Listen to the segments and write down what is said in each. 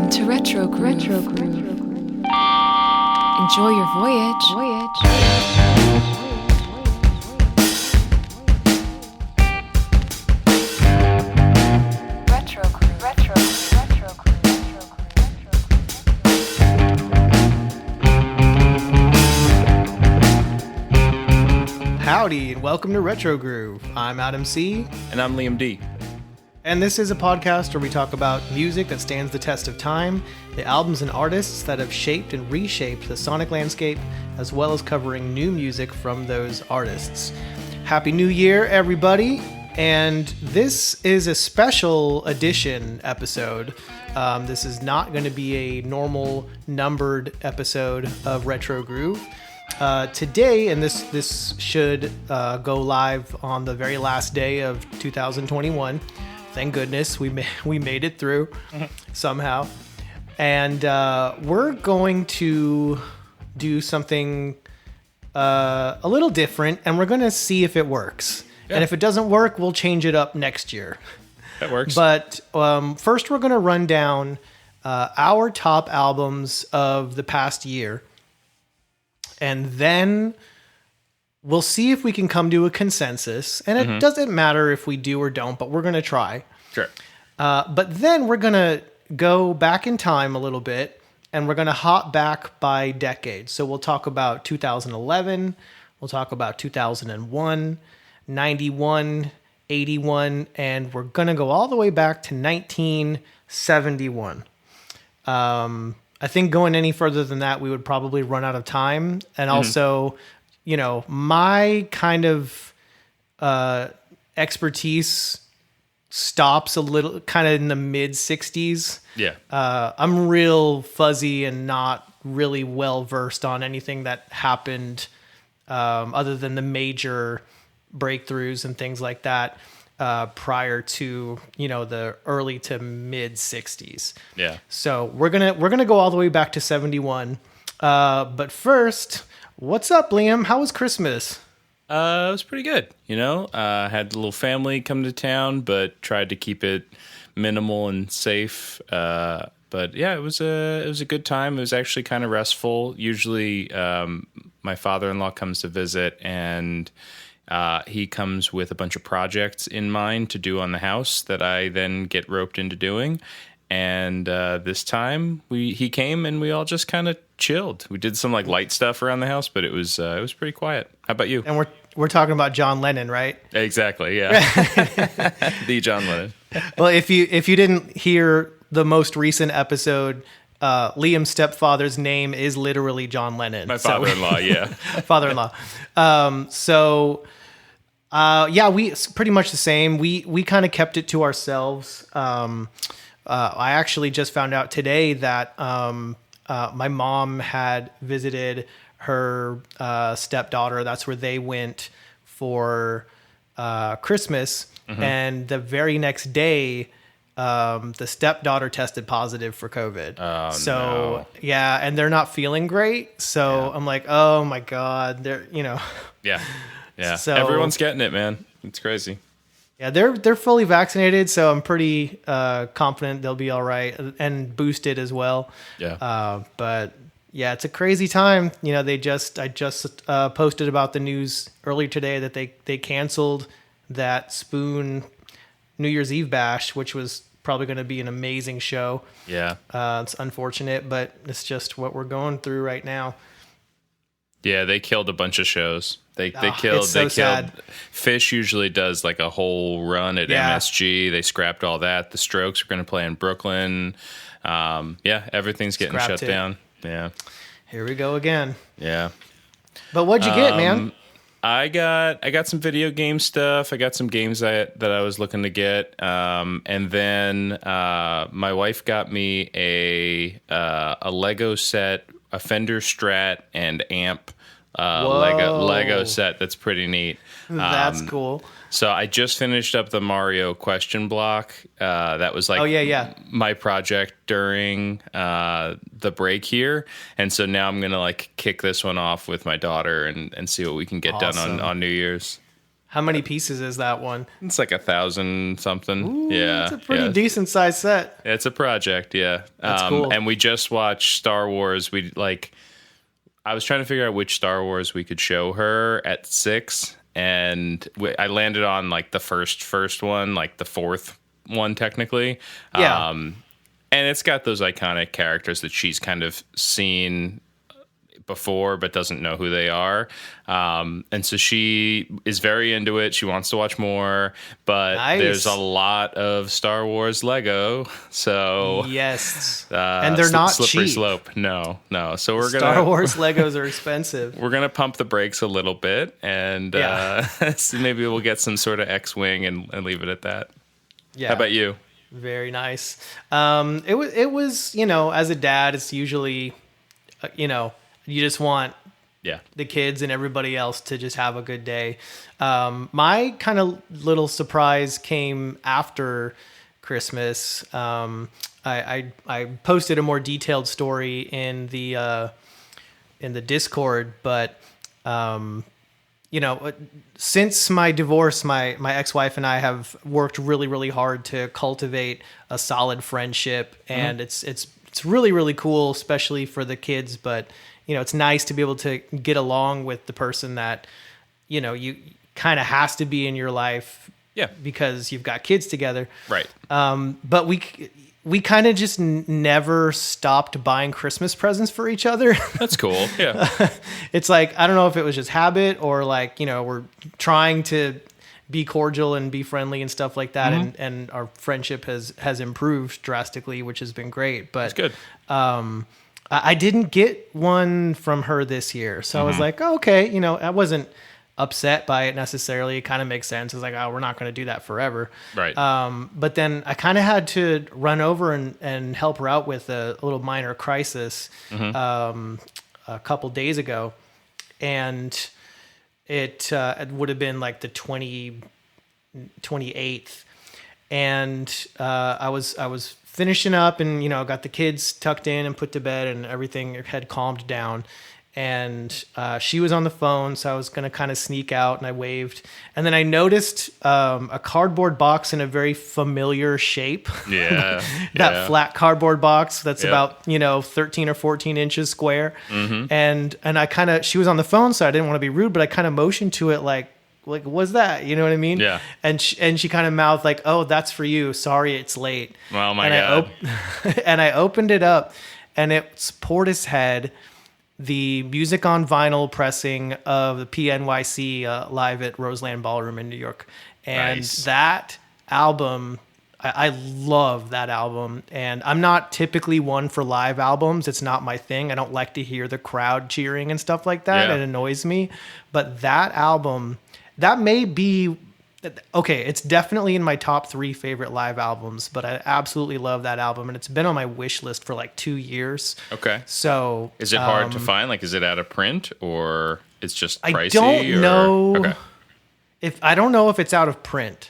Welcome to RetroGroove. Enjoy your voyage. Howdy, and welcome to RetroGroove. I'm Adam C. And I'm Liam D. And this is a podcast where we talk about music that stands the test of time, the albums and artists that have shaped and reshaped the sonic landscape, as well as covering new music from those artists. Happy New Year, everybody! And this is a special edition episode. This is not going to be a normal numbered episode of RetroGroove. Today, and this should go live on the very last day of 2021. Thank goodness we made it through somehow. And we're going to do something a little different, and we're going to see if it works. Yeah. And if it doesn't work, we'll change it up next year. That works. But first, we're going to run down our top albums of the past year. And then we'll see if we can come to a consensus. And it doesn't matter if we do or don't, but we're going to try. Sure. But then we're going to go back in time a little bit, and we're going to hop back by decade. So we'll talk about 2011. We'll talk about 2001, 91, 81, and we're going to go all the way back to 1971. I think going any further than that, we would probably run out of time. And also, you know, my kind of expertise stops a little kind of in the mid 60s. Yeah. I'm real fuzzy and not really well versed on anything that happened other than the major breakthroughs and things like that. Prior to, you know, the early to mid 60s. Yeah. So we're gonna go all the way back to 71. But first, what's up, Liam? How was Christmas? It was pretty good. You know, had a little family come to town, but tried to keep it minimal and safe. But yeah, it was a good time. It was actually kind of restful. Usually, my father-in-law comes to visit, and he comes with a bunch of projects in mind to do on the house that I then get roped into doing. And this time he came and we all just kind of chilled. We did some like light stuff around the house, but it was pretty quiet. How about you? And we're talking about John Lennon, right? Exactly. Yeah. The John Lennon. Well, if you didn't hear the most recent episode, Liam's stepfather's name is literally John Lennon. My father-in-law. Yeah. Father-in-law. Yeah, we pretty much the same. We kind of kept it to ourselves. I actually just found out today that my mom had visited her stepdaughter. That's where they went for Christmas. And the very next day, the stepdaughter tested positive for COVID. Oh, so no. Yeah, and they're not feeling great. So yeah. I'm like, oh my God, they're, you know. Yeah. Yeah. So, everyone's getting it, man. It's crazy. Yeah, they're fully vaccinated, so I'm pretty confident they'll be all right, and boosted as well. Yeah. But yeah, it's a crazy time. You know, I just posted about the news earlier today that they canceled that Spoon New Year's Eve bash, which was probably going to be an amazing show. Yeah. It's unfortunate, but it's just what we're going through right now. Yeah, they killed a bunch of shows. They killed. Sad. Fish usually does like a whole run at MSG. They scrapped all that. The Strokes are going to play in Brooklyn. Yeah, everything's getting shut down. Yeah. Here we go again. Yeah. But what'd you get, man? I got some video game stuff. I got some games that I was looking to get. And then my wife got me a Lego set, a Fender Strat and amp Lego set. That's pretty neat. That's cool. So I just finished up the Mario question block. That was like my project during the break here. And so now I'm going to like kick this one off with my daughter and see what we can get done on New Year's. How many pieces is that one? It's like 1,000 something. Ooh, yeah. it's a pretty decent sized set. It's a project, yeah. That's cool. And we just watched Star Wars. I was trying to figure out which Star Wars we could show her at 6, and I landed on like the first one, like the fourth one technically. Yeah. And it's got those iconic characters that she's kind of seen before but doesn't know who they are, and so she is very into it. She wants to watch more, but Nice. There's a lot of Star Wars Lego, so Yes. And they're not slippery cheap. slope. No. So we're Star Wars Legos are expensive. we're gonna pump the brakes a little bit, and so maybe we'll get some sort of X-wing and leave it at that. Yeah. How about you? Very nice. It was, as a dad, it's usually, you just want Yeah. the kids and everybody else to just have a good day. My kind of little surprise came after Christmas. I posted a more detailed story in the Discord, but since my divorce, my ex-wife and I have worked really, really hard to cultivate a solid friendship, and it's really, really cool, especially for the kids. But it's nice to be able to get along with the person that you kind of has to be in your life, because you've got kids together, Right. But we kind of just never stopped buying Christmas presents for each other. That's cool. Yeah. It's like, I don't know if it was just habit or like, we're trying to be cordial and be friendly and stuff like that. And our friendship has improved drastically, which has been great. But That's good. I didn't get one from her this year. So I was like, oh, okay. I wasn't upset by it necessarily. It kind of makes sense. It's like, oh, we're not going to do that forever. Right. But then I kind of had to run over and help her out with a little minor crisis a couple days ago. And it would have been like the 28th. And I was finishing up and, got the kids tucked in and put to bed and everything had calmed down. And she was on the phone, so I was going to kind of sneak out, and I waved. And then I noticed a cardboard box in a very familiar shape. Yeah. That flat cardboard box that's Yep. about 13 or 14 inches square. And she was on the phone, so I didn't want to be rude, but I kind of motioned to it like what's that? You know what I mean? Yeah. And she kind of mouthed like, "Oh, that's for you. Sorry, it's late." Oh my God. And I opened it up, and it's Portishead, the music on vinyl pressing of the PNYC live at Roseland Ballroom in New York. And Nice. that album, I love that album. And I'm not typically one for live albums. It's not my thing. I don't like to hear the crowd cheering and stuff like that. Yeah. It annoys me. But that album, that may be... Okay, it's definitely in my top 3 favorite live albums, but I absolutely love that album, and it's been on my wish list for like 2 years. Okay. So Is it hard to find? Like, is it out of print or it's just pricey? I don't know. Okay. I don't know if it's out of print.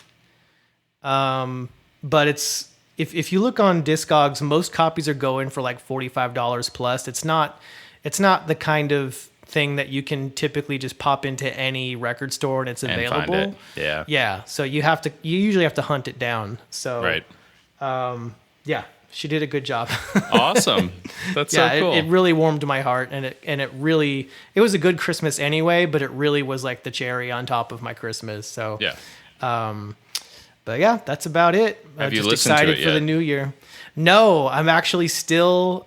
But it's if you look on Discogs, most copies are going for like $45 plus. It's not the kind of thing that you can typically just pop into any record store and it's available. And find it. Yeah. Yeah. So you usually have to hunt it down. So Right. yeah, she did a good job. Awesome. That's Yeah, so cool. it really warmed my heart, and it was a good Christmas anyway, but it really was like the cherry on top of my Christmas. So yeah. But yeah, that's about it. Have you just listened to excited it for yet? the new year. No, I'm actually still.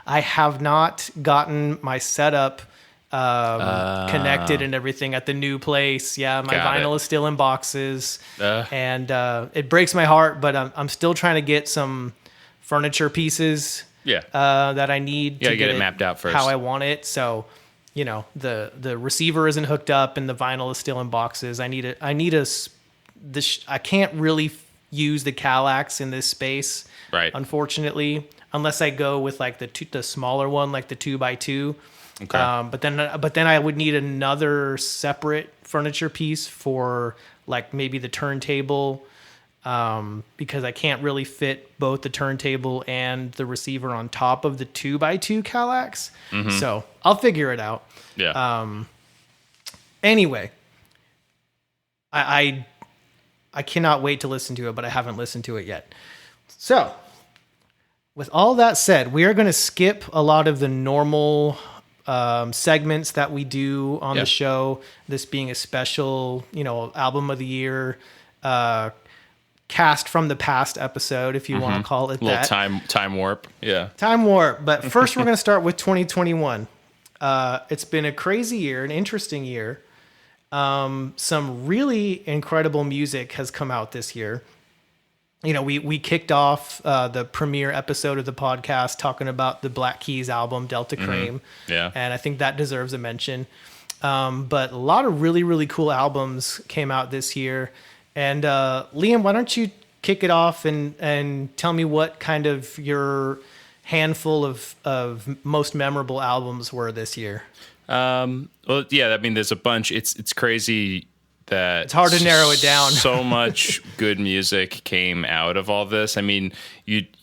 I have not gotten my setup connected and everything at the new place. Yeah, my Got vinyl it. is still in boxes, and it breaks my heart. But I'm still trying to get some furniture pieces. Yeah. That I need to get it mapped out first. how I want it. So, the receiver isn't hooked up and the vinyl is still in boxes. I can't really use the Kallax in this space, Right. unfortunately, unless I go with like the smaller one, like the 2x2. Okay. But then I would need another separate furniture piece for like maybe the turntable, because I can't really fit both the turntable and the receiver on top of the 2x2 Kallax. So I'll figure it out. Yeah. Anyway, I cannot wait to listen to it, but I haven't listened to it yet. So, with all that said, we are going to skip a lot of the normal segments that we do on the show. This being a special, album of the year, cast from the past episode, if you want to call it that. Time warp. Yeah. Time warp. But first, we're going to start with 2021. It's been a crazy year, an interesting year. Some really incredible music has come out this year. We kicked off the premiere episode of the podcast talking about the Black Keys album, Delta Cream. Yeah. And I think that deserves a mention. But a lot of really, really cool albums came out this year. And Liam, why don't you kick it off and tell me what kind of your handful of most memorable albums were this year? Well, yeah, I mean, there's a bunch. It's crazy that it's hard to narrow it down. So much good music came out of all this. I mean,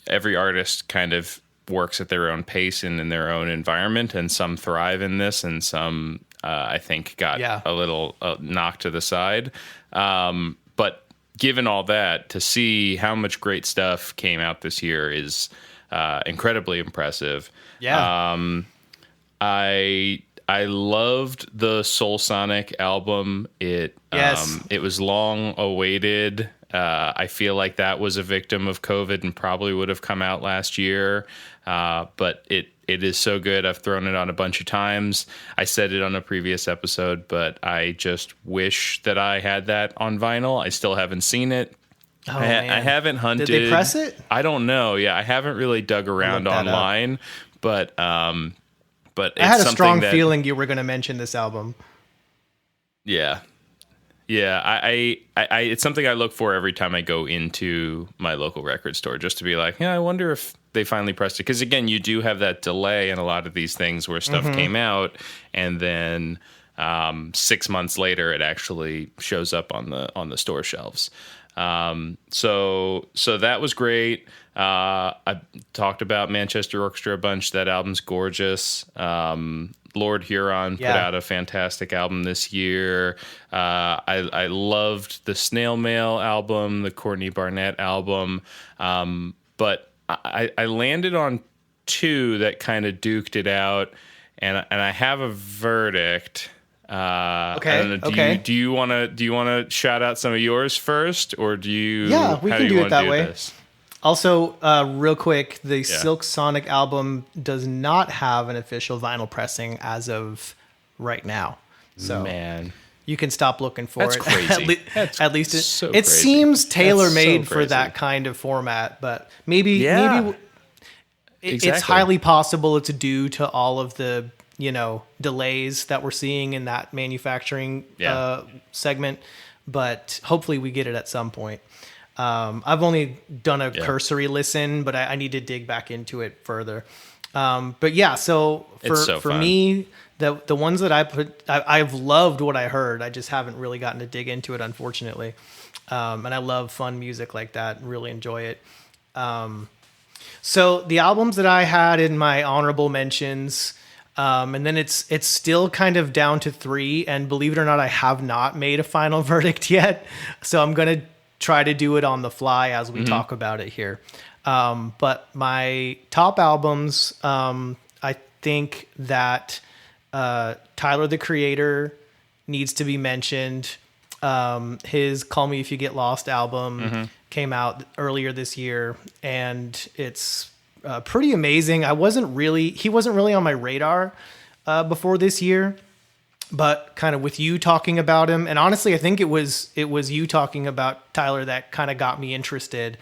every artist kind of works at their own pace and in their own environment, and some thrive in this, and some I think got a little knocked to the side. But given all that, to see how much great stuff came out this year is incredibly impressive. Yeah. I loved the Soul Sonic album. It was long awaited. I feel like that was a victim of COVID and probably would have come out last year. But it is so good. I've thrown it on a bunch of times. I said it on a previous episode, but I just wish that I had that on vinyl. I still haven't seen it. Oh, I haven't hunted. Did they press it? I don't know. Yeah, I haven't really dug around online, but I had a strong feeling you were going to mention this album. Yeah. I it's something I look for every time I go into my local record store, just to be like, I wonder if they finally pressed it. Because again, you do have that delay in a lot of these things where stuff came out, and then 6 months later, it actually shows up on the store shelves. So that was great. I talked about Manchester Orchestra a bunch. That album's gorgeous. Lord Huron put out a fantastic album this year. I loved the Snail Mail album, the Courtney Barnett album. But I landed on two that kind of duked it out, and I have a verdict. Okay. Do you want to shout out some of yours first, or do you? Yeah, we can do it that way. This? Also, real quick, the Silk Sonic album does not have an official vinyl pressing as of right now. So, man, you can stop looking for That's it. Crazy. At least so it crazy. seems tailor-made so for that kind of format, but maybe it's Exactly. highly possible it's due to all of the delays that we're seeing in that manufacturing segment, but hopefully we get it at some point. I've only done a cursory listen, but I need to dig back into it further. But yeah, so for me, the ones that I put, I've loved what I heard. I just haven't really gotten to dig into it, unfortunately. And I love fun music like that. Really enjoy it. So the albums that I had in my honorable mentions, and then it's still kind of down to three. And believe it or not, I have not made a final verdict yet. So I'm going to try to do it on the fly as we talk about it here. But my top albums, I think that Tyler, the Creator, needs to be mentioned. His Call Me If You Get Lost album came out earlier this year, and it's pretty amazing. He wasn't really on my radar before this year, but kind of with you talking about him, and honestly, I think it was you talking about Tyler that kind of got me interested.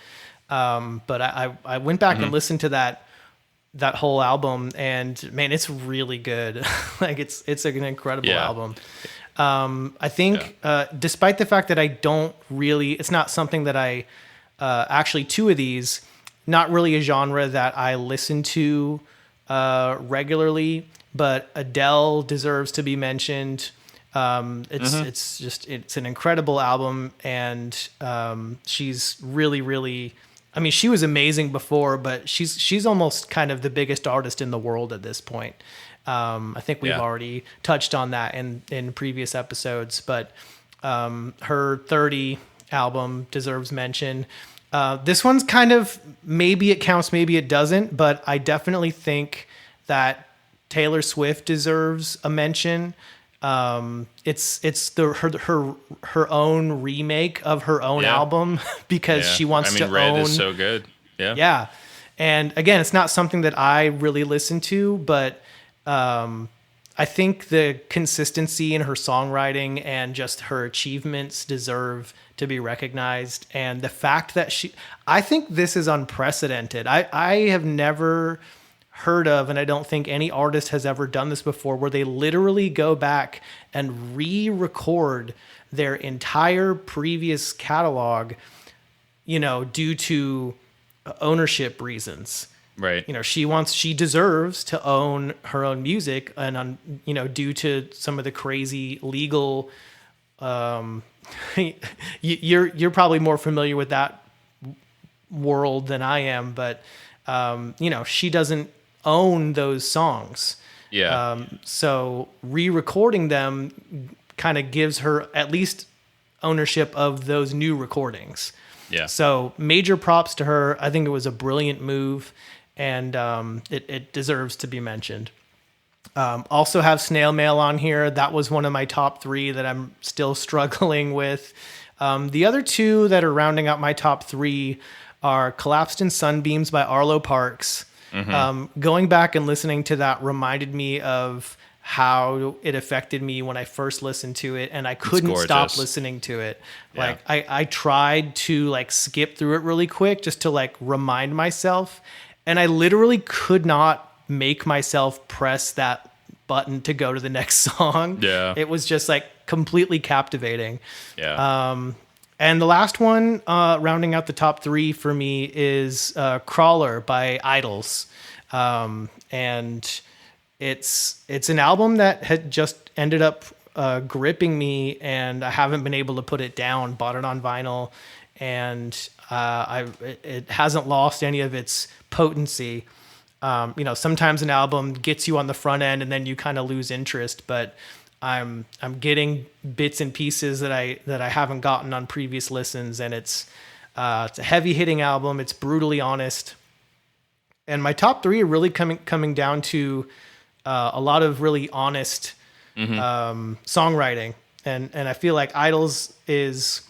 But I went back and listened to that whole album, and man, it's really good. Like it's an incredible album. I think despite the fact that it's not something that I actually, two of these, not really a genre that I listen to regularly, but Adele deserves to be mentioned. It's an incredible album, and she's really, really, I mean, she was amazing before, but she's almost kind of the biggest artist in the world at this point. I think we've already touched on that in previous episodes, but Her 30 album deserves mention. This one's kind of, maybe it counts, maybe it doesn't, but I definitely think that Taylor Swift deserves a mention. It's her own remake of her own album because she wants to Red own. is so good. Yeah. Yeah. And again, it's not something that I really listen to, but I think the consistency in her songwriting and just her achievements deserve to be recognized. And the fact that I think this is unprecedented. I have never heard of, and I don't think any artist has ever done this before, where they literally go back and re-record their entire previous catalog, due to ownership reasons. Right. She deserves to own her own music, and due to some of the crazy legal, you're probably more familiar with that world than I am, but she doesn't own those songs. Yeah. So re-recording them kind of gives her at least ownership of those new recordings. Yeah. So major props to her. I think it was a brilliant move, and it deserves to be mentioned. Also have Snail Mail on here. That was one of my top 3 that I'm still struggling with. The other 2 that are rounding out my top 3 are Collapsed in Sunbeams by Arlo Parks. Mm-hmm. Going back and listening to that reminded me of how it affected me when I first listened to it, and I couldn't stop listening to it. Yeah. Like I tried to skip through it really quick just to remind myself, and I literally could not make myself press that button to go to the next song. Yeah. It was just completely captivating. Yeah. And the last one, rounding out the top 3 for me, is Crawler by Idols. And it's an album that had just ended up gripping me, and I haven't been able to put it down. Bought it on vinyl, and it hasn't lost any of its potency. Sometimes an album gets you on the front end and then you kind of lose interest, but I'm getting bits and pieces that I haven't gotten on previous listens, and it's a heavy hitting album. It's brutally honest, and my top 3 are really coming down to a lot of really honest songwriting, and I feel like Idols is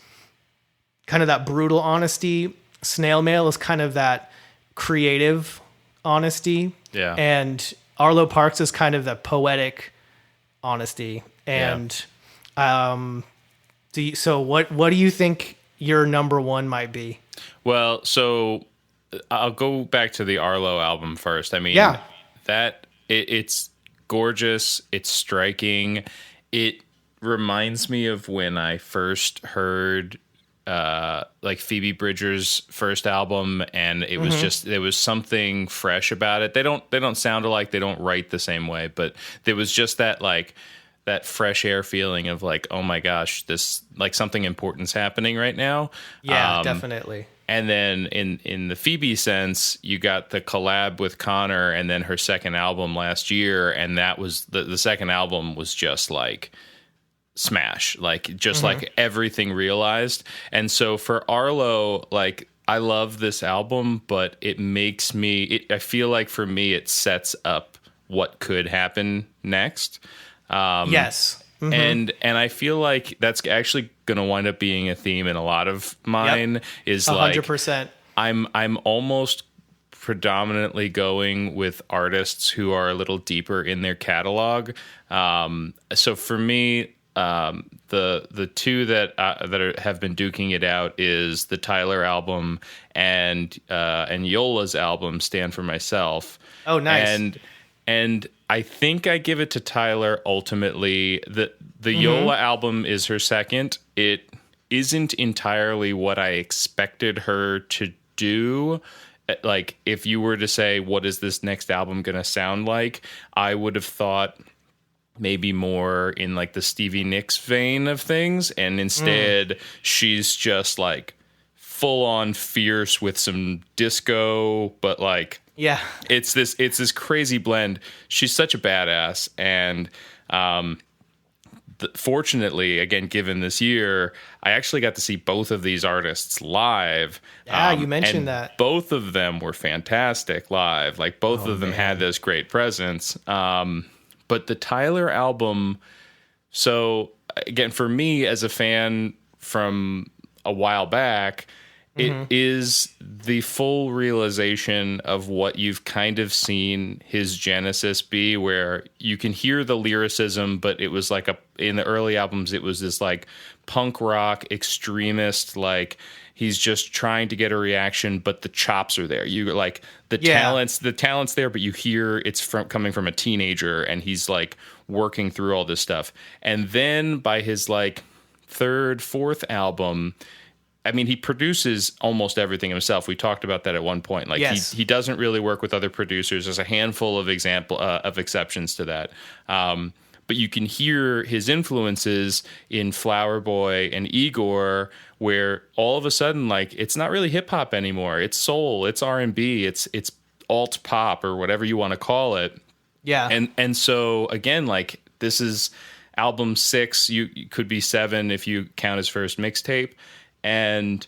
kind of that brutal honesty. Snail Mail is kind of that creative honesty, and Arlo Parks is kind of the poetic honesty. And so what do you think your number 1 might be? Well, so I'll go back to the Arlo album first. I mean, it's gorgeous, it's striking. It reminds me of when I first heard Phoebe Bridgers' first album, and it was just, there was something fresh about it. They don't sound alike, they don't write the same way, but there was just that that fresh air feeling of oh my gosh, this something important's happening right now. Yeah, definitely. And then in the Phoebe sense, you got the collab with Connor, and then her second album last year, and that was the second album was just smash, everything realized. And so for Arlo, I love this album, but it makes me, I feel like for me, it sets up what could happen next. Yes. Mm-hmm. And I feel like that's actually going to wind up being a theme in a lot of mine. Is 100%. I'm almost predominantly going with artists who are a little deeper in their catalog. So for me, the 2 that have been duking it out is the Tyler album and Yola's album, Stand for Myself. Oh, nice. And I think I give it to Tyler ultimately. The Yola album is her second. It isn't entirely what I expected her to do. If you were to say, what is this next album going to sound like? I would have thought maybe more in the Stevie Nicks vein of things. And instead, she's just full on fierce with some disco, but yeah, it's this crazy blend. She's such a badass, and fortunately, again, given this year, I actually got to see both of these artists live. Yeah, you mentioned and that. both of them were fantastic live. Like both of them had this great presence. But the Tyler album, so again, for me as a fan from a while back, it is the full realization of what you've kind of seen his genesis be, where you can hear the lyricism, but it was like in the early albums, it was this like punk rock extremist, like he's just trying to get a reaction, but the chops are there. You like the talent's there, but you hear it's coming from a teenager, and he's like working through all this stuff. And then by his like third, fourth album, I mean, he produces almost everything himself. We talked about that at one point. Like he doesn't really work with other producers. There's a handful of exceptions to that. But you can hear his influences in Flower Boy and Igor, where all of a sudden, like, it's not really hip hop anymore. It's soul, it's R&B, it's alt pop, or whatever you want to call it. Yeah. And so again, like, this is album 6. You could be 7 if you count his first mixtape. And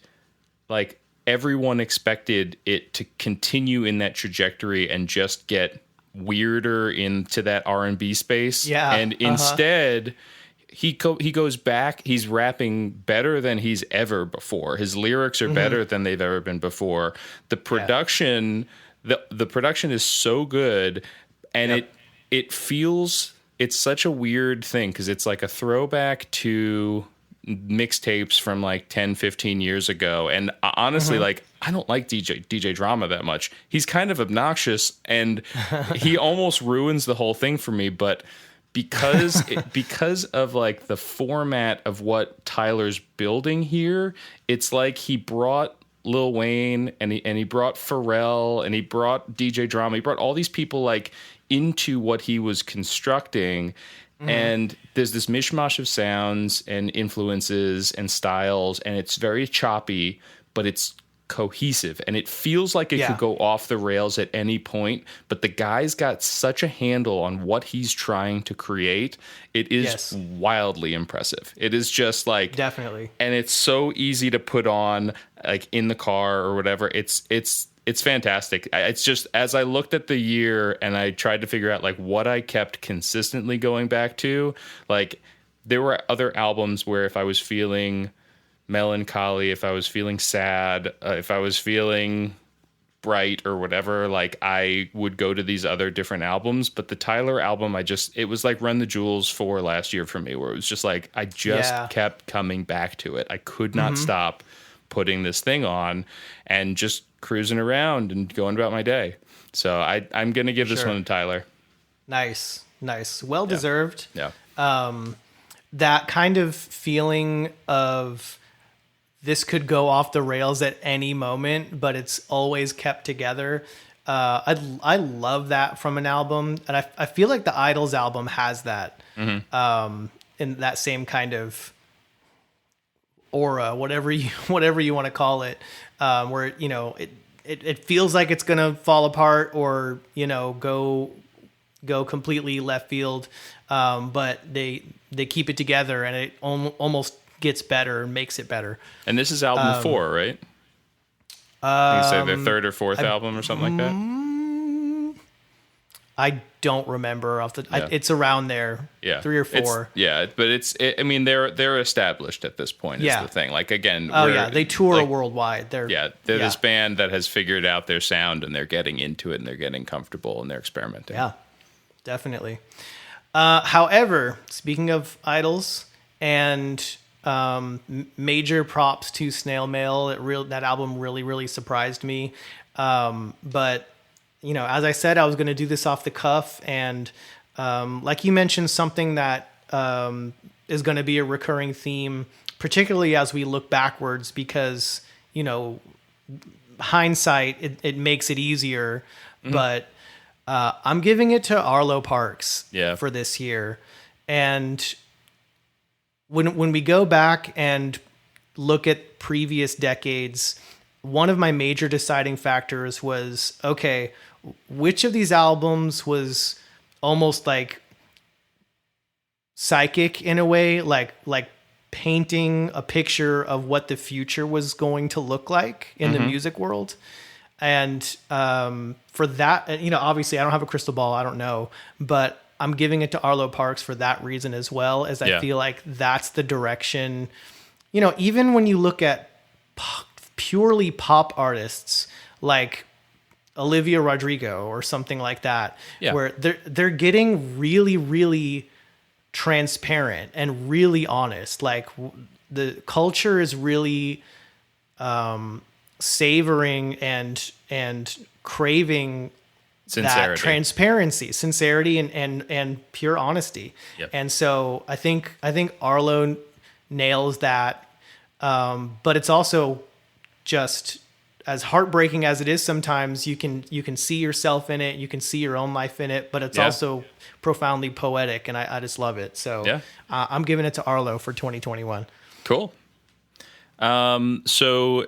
like everyone expected it to continue in that trajectory and just get weirder into that R&B space. Yeah. And instead he goes back. He's rapping better than he's ever before. His lyrics are better than they've ever been before. The production, the production is so good, and it feels, it's such a weird thing because it's like a throwback to mixtapes from like 10, 15 years ago. And honestly, like, I don't like DJ Drama that much. He's kind of obnoxious, and he almost ruins the whole thing for me. But because of like the format of what Tyler's building here, it's like he brought Lil Wayne and he brought Pharrell and he brought DJ Drama. He brought all these people like into what he was constructing. And there's this mishmash of sounds and influences and styles, and it's very choppy, but it's cohesive, and it feels like it could go off the rails at any point. But the guy's got such a handle on what he's trying to create. It is wildly impressive. It is just like, definitely, and it's so easy to put on like in the car or whatever. It's fantastic. It's just, as I looked at the year and I tried to figure out like what I kept consistently going back to, like there were other albums where if I was feeling melancholy, if I was feeling sad, if I was feeling bright or whatever, like I would go to these other different albums. But the Tyler album, it was like Run the Jewels 4 last year for me, where it was just like I just kept coming back to it. I could not stop putting this thing on and just cruising around and going about my day. So I'm going to give this one to Tyler. Nice. Well deserved. Yeah. That kind of feeling of this could go off the rails at any moment, but it's always kept together. I love that from an album. And I feel like the Idols album has that, in that same kind of aura, whatever you want to call it, where, you know, it feels like it's going to fall apart or, you know, go completely left field. But they keep it together, and it almost gets better and makes it better. And this is album 4, right? You say their third or fourth album or something like that? I don't remember it's around there. Yeah. 3 or 4. But I mean, they're established at this point is the thing. Like, again, they tour like, worldwide. They're this band that has figured out their sound, and they're getting into it, and they're getting comfortable, and they're experimenting. Yeah, definitely. However, speaking of Idols, and major props to Snail Mail. That album really, really surprised me. But you know, as I said, I was going to do this off the cuff, and like you mentioned, something that is going to be a recurring theme, particularly as we look backwards, because, you know, hindsight, it makes it easier. But I'm giving it to Arlo Parks for this year. And when we go back and look at previous decades, one of my major deciding factors was, okay, which of these albums was almost like psychic in a way, like painting a picture of what the future was going to look like in the music world. And for that, you know, obviously I don't have a crystal ball, I don't know, but I'm giving it to Arlo Parks for that reason as well, as I feel like that's the direction. You know, even when you look at purely pop artists like Olivia Rodrigo or something like that, where they're getting really, really transparent and really honest. Like the culture is really savoring and craving that sincerity and pure honesty. And so I think Arlo nails that. But it's also just as heartbreaking as it is. Sometimes you can see yourself in it, you can see your own life in it, but it's also profoundly poetic, and I just love it. So I'm giving it to Arlo for 2021. Cool. So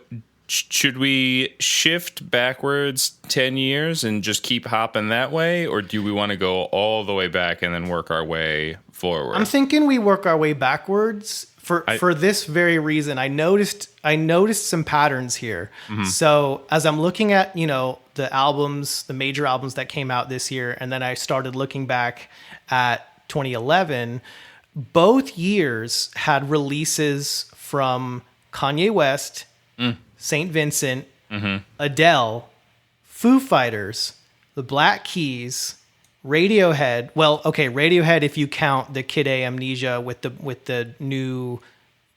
should we shift backwards 10 years and just keep hopping that way? Or do we want to go all the way back and then work our way forward? I'm thinking we work our way backwards for this very reason. I noticed some patterns here. So as I'm looking at, you know, the major albums that came out this year, and then I started looking back at 2011, both years had releases from Kanye West, St. Vincent, Adele, Foo Fighters, the Black Keys, Radiohead. Well, okay, Radiohead if you count the Kid A Amnesia with the new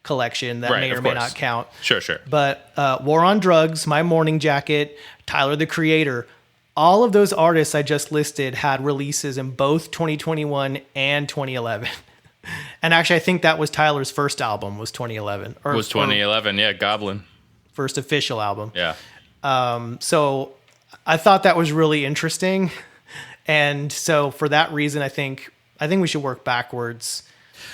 collection, that may or may not count. Sure. But War on Drugs, My Morning Jacket, Tyler the Creator, all of those artists I just listed had releases in both 2021 and 2011. And actually, I think that was Tyler's first album was 2011. Was 2011, Goblin. First official album. Yeah. So I thought that was really interesting. And so for that reason, I think we should work backwards.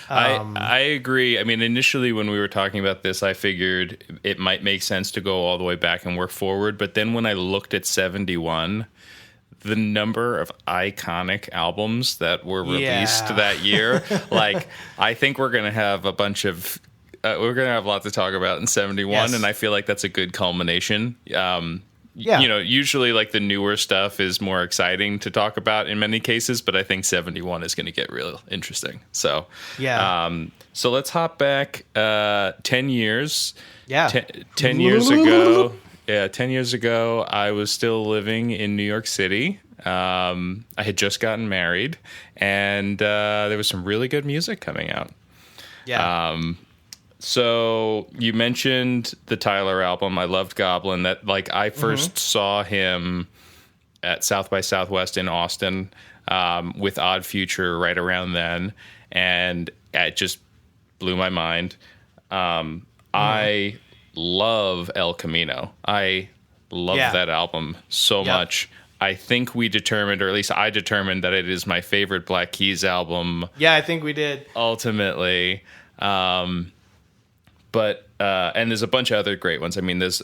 I agree. I mean, initially when we were talking about this, I figured it might make sense to go all the way back and work forward. But then when I looked at 71, the number of iconic albums that were released that year, like, I think we're going to have a bunch of, we're going to have a lot to talk about in 71. Yes. And I feel like that's a good culmination. You know, usually like the newer stuff is more exciting to talk about in many cases, but I think 71 is going to get real interesting. So, so let's hop back 10 years. 10 years ago. Yeah, 10 years ago, I was still living in New York City. I had just gotten married, and there was some really good music coming out. So you mentioned the Tyler album. I loved Goblin. That, like, I first saw him at South by Southwest in Austin with Odd Future right around then, and it just blew my mind. I love El Camino. I love that album so much. I think we determined, or at least I determined, that it is my favorite Black Keys album. Yeah, I think we did. Ultimately. But and there's a bunch of other great ones. I mean, there's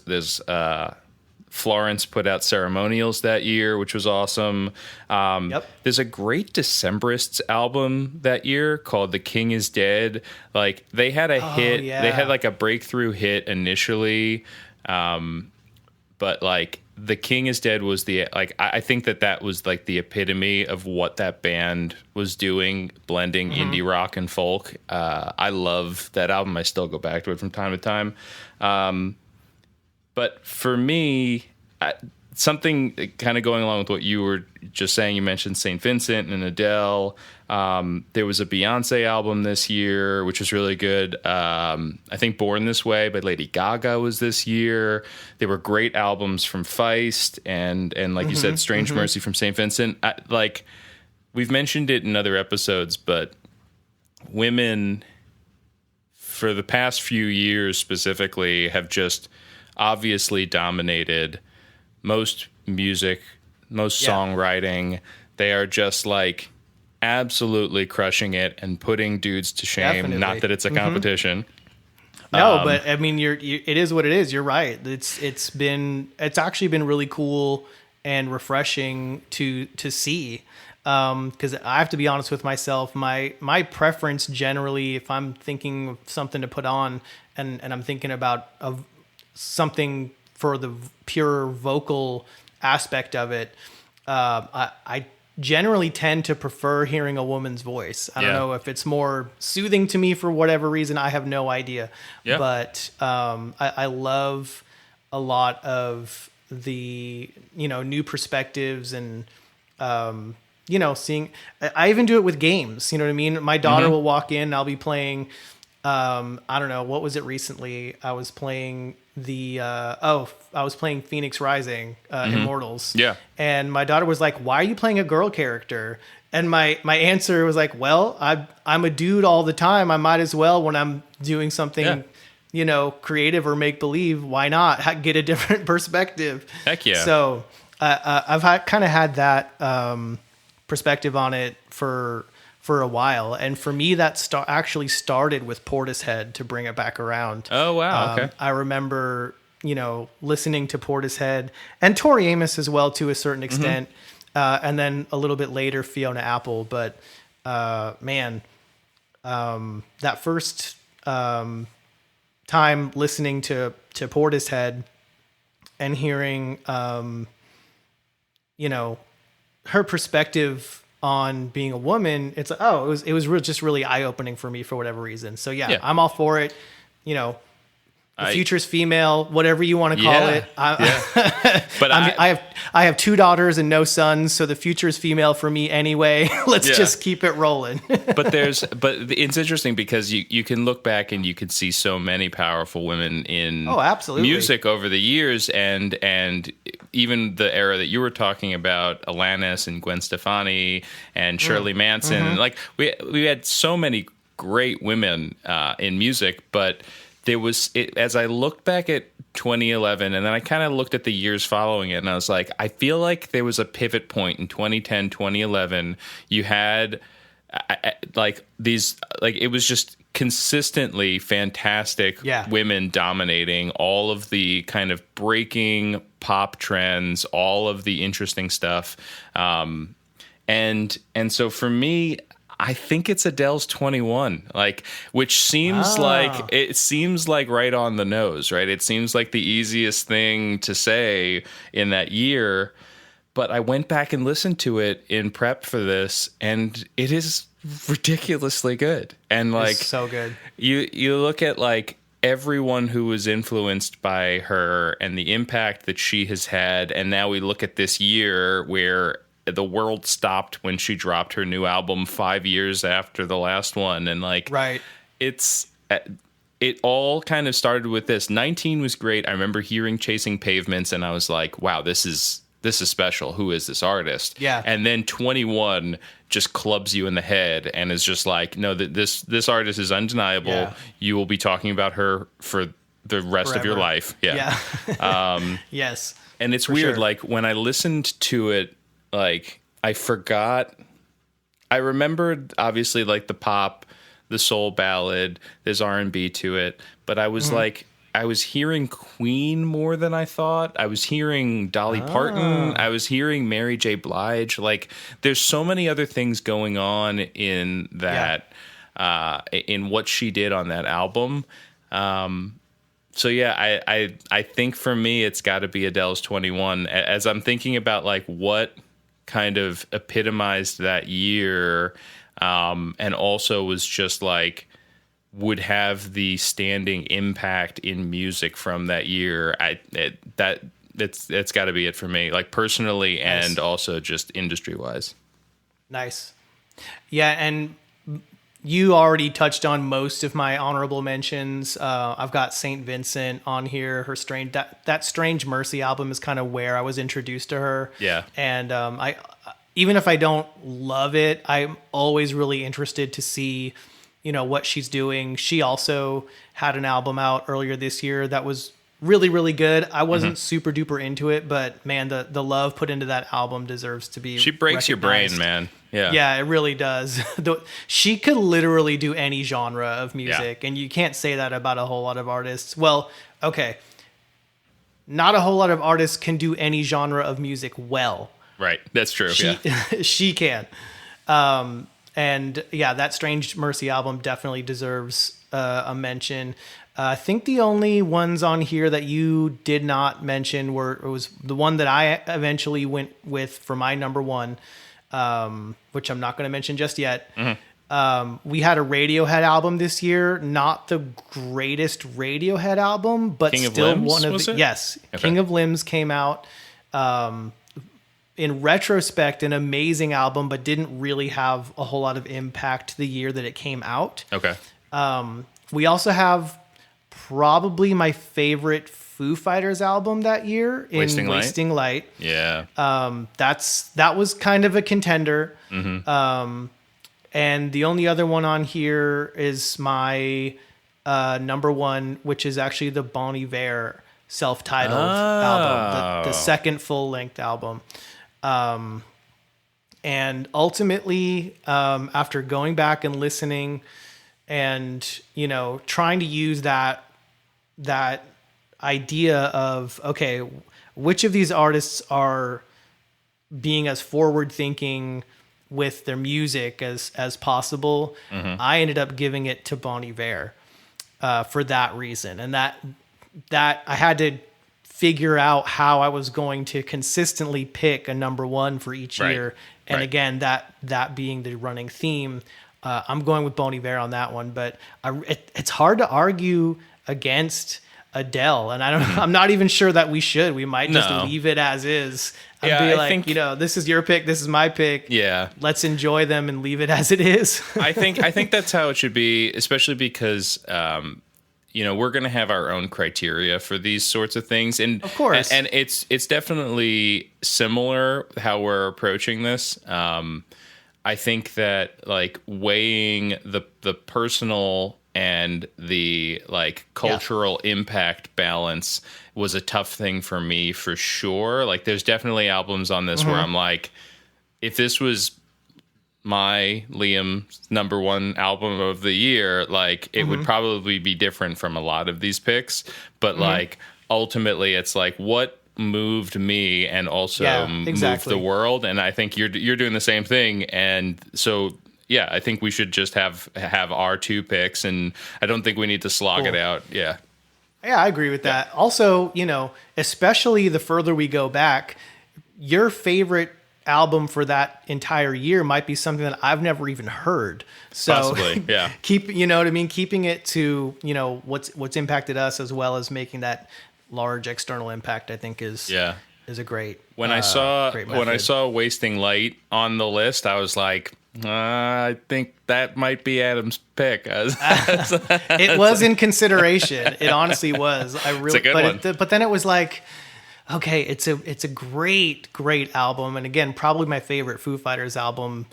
Florence put out Ceremonials that year, which was awesome. There's a great Decemberists album that year called The King Is Dead. Like, they had a hit. Yeah. They had like a breakthrough hit initially. But like The King Is Dead was I think that was like the epitome of what that band was doing, blending indie rock and folk. I love that album. I still go back to it from time to time. But for me, something kind of going along with what you were just saying, you mentioned St. Vincent and Adele. There was a Beyonce album this year, which was really good. I think Born This Way by Lady Gaga was this year. There were great albums from Feist and like you said, Strange Mercy from St. Vincent. Like, we've mentioned it in other episodes, but women for the past few years specifically have just obviously dominated most music, most songwriting. They are just like absolutely crushing it and putting dudes to shame. Definitely. Not that it's a competition. No, but I mean, it is what it is. You're right. It's actually been really cool and refreshing to see. because I have to be honest with myself. My preference generally, if I'm thinking of something to put on, and I'm thinking about something for the pure vocal aspect of it, I generally tend to prefer hearing a woman's voice. I don't know if it's more soothing to me for whatever reason. I have no idea. Yeah. But I love a lot of the, new perspectives and, seeing. I even do it with games. You know what I mean? My daughter will walk in and I'll be playing, I don't know, what was it recently? I was playing Phoenix Rising, Immortals. Yeah. And my daughter was like, "Why are you playing a girl character?" And my answer was like, "Well, I'm a dude all the time. I might as well when I'm doing something, creative or make believe. Why not get a different perspective?" Heck yeah. So I've kind of had that perspective on it for a while, and for me that actually started with Portishead, to bring it back around. Oh wow. Okay. I remember listening to Portishead and Tori Amos as well to a certain extent, and then a little bit later Fiona Apple, but that first time listening to Portishead and hearing her perspective on being a woman, it's it was just really eye-opening for me for whatever reason. So yeah, I'm all for it. The future's female, whatever you want to call it. But I have 2 daughters and no sons, so the future is female for me anyway. Let's just keep it rolling. but it's interesting because you can look back and you can see so many powerful women in music over the years, and even the era that you were talking about, Alanis and Gwen Stefani and Shirley Manson. Like we had so many great women in music, but there was, as I looked back at 2011, and then I kind of looked at the years following it, and I was like, I feel like there was a pivot point in 2010, 2011. You had it was just consistently fantastic women dominating all of the kind of breaking pop trends, all of the interesting stuff. And so for me, I think it's Adele's 21, which seems like right on the nose, right? It seems like the easiest thing to say in that year, but I went back and listened to it in prep for this, and it is ridiculously good. And it's so good. You look at everyone who was influenced by her and the impact that she has had, and now we look at this year where the world stopped when she dropped her new album 5 years after the last one. And it all kind of started with this. 19 was great. I remember hearing Chasing Pavements and I was like, wow, this is special. Who is this artist? Yeah. And then 21 just clubs you in the head and is just like, no, this artist is undeniable. Yeah. You will be talking about her for the rest of your life. Yeah. Yes. And it's weird. Sure. When I listened to it, I forgot. I remembered obviously the pop, the soul ballad. There's R&B to it, but I was I was hearing Queen more than I thought. I was hearing Dolly Parton. I was hearing Mary J. Blige. There's so many other things going on in that, in what she did on that album. So yeah, I think for me it's got to be Adele's 21. As I'm thinking about what kind of epitomized that year, and also was just would have the standing impact in music from that year. It's got to be it for me, personally and also just industry wise. Nice. Yeah, and you already touched on most of my honorable mentions. I've got Saint Vincent on here. Her that Strange Mercy album is kind of where I was introduced to her. Yeah. And I even if I don't love it, I'm always really interested to see, what she's doing. She also had an album out earlier this year that was really, really good. I wasn't super duper into it, but man, the love put into that album deserves to be. She breaks your brain, man. Yeah. Yeah, it really does. She could literally do any genre of music, and you can't say that about a whole lot of artists. Well, okay. Not a whole lot of artists can do any genre of music well, Right. That's true. She Yeah. she can. And yeah, that Strange Mercy album definitely deserves a mention. I think the only ones on here that you did not mention was the one that I eventually went with for my number one, which I'm not going to mention just yet. We had a Radiohead album this year, not the greatest Radiohead album, but King of still Limbs, one of was the it? yes, Okay. King of Limbs came out. In retrospect, an amazing album, but didn't really have a whole lot of impact the year that it came out. Okay. We also have probably my favorite Foo Fighters album that year in Wasting Light? Wasting Light. Yeah. That was kind of a contender. And the only other one on here is my number one, which is actually the Bon Iver self-titled album, the second full-length album. And ultimately, after going back and listening and, trying to use that idea of, okay, which of these artists are being as forward thinking with their music as possible, I ended up giving it to Bon Iver for that reason. And that I had to figure out how I was going to consistently pick a number one for each year. And again, that being the running theme, I'm going with Bon Iver on that one, but it's hard to argue against Adele. And I'm not even sure that we should. We might just leave it as is. And be like, this is your pick. This is my pick. Yeah. Let's enjoy them and leave it as it is. I think that's how it should be, especially because, we're going to have our own criteria for these sorts of things. And of course. And it's definitely similar how we're approaching this. I think that like weighing the personal and the like cultural impact balance was a tough thing for me for sure. Like there's definitely albums on this where I'm like, if this was my Liam's number one album of the year, like it would probably be different from a lot of these picks. But like ultimately it's like what moved me and also moved the world. And I think you're doing the same thing. And so yeah, I think we should just have our two picks, and I don't think we need to slog it out. Yeah. Yeah, I agree with that. Also, especially the further we go back, your favorite album for that entire year might be something that I've never even heard. So possibly, yeah. Keeping it to, what's impacted us as well as making that large external impact, I think is a great When I saw Wasting Light on the list, I was like, I think that might be Adam's pick. It was in consideration. It honestly was. It's a good one. But then it was like, okay, it's a great album, and again, probably my favorite Foo Fighters album.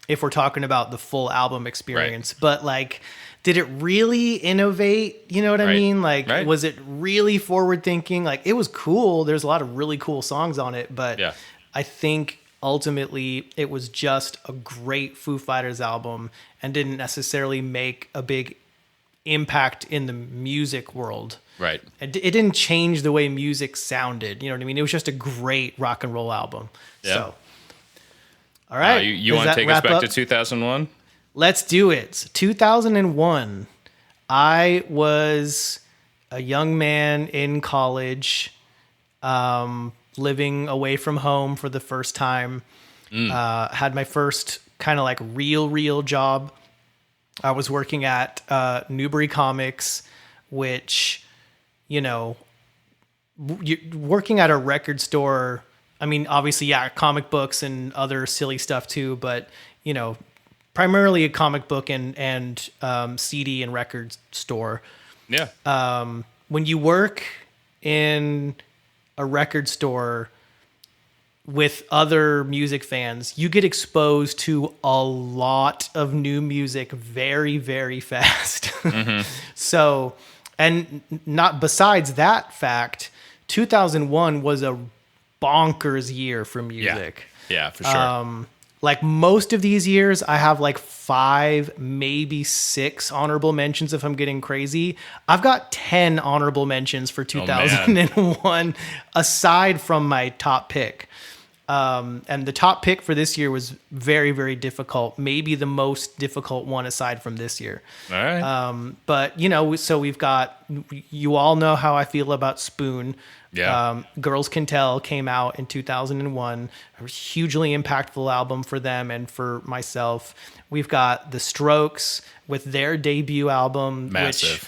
If we're talking about the full album experience, but like, did it really innovate? You know what I mean? Like, was it really forward thinking? Like, it was cool. There's a lot of really cool songs on it, but I think ultimately it was just a great Foo Fighters album and didn't necessarily make a big impact in the music world. Right. It didn't change the way music sounded. You know what I mean? It was just a great rock and roll album. Yeah. So, all right. You want to take us back to 2001? Let's do it. 2001. I was a young man in college, living away from home for the first time. Had my first kind of like real job. I was working at Newbury Comics, which, working at a record store. I mean, obviously, comic books and other silly stuff too, but primarily a comic book and CD and record store. Yeah. When you work in a record store with other music fans, you get exposed to a lot of new music very, very fast. So, and not besides that fact, 2001 was a bonkers year for music. Yeah, for sure. Like most of these years, I have like 5, maybe 6 honorable mentions if I'm getting crazy. I've got 10 honorable mentions for 2001 aside from my top pick. And the top pick for this year was very, very difficult. Maybe the most difficult one aside from this year. All right. But, so we've got, you all know how I feel about Spoon. Yeah. Girls Can Tell came out in 2001, a hugely impactful album for them and for myself. We've got The Strokes with their debut album, Massive. which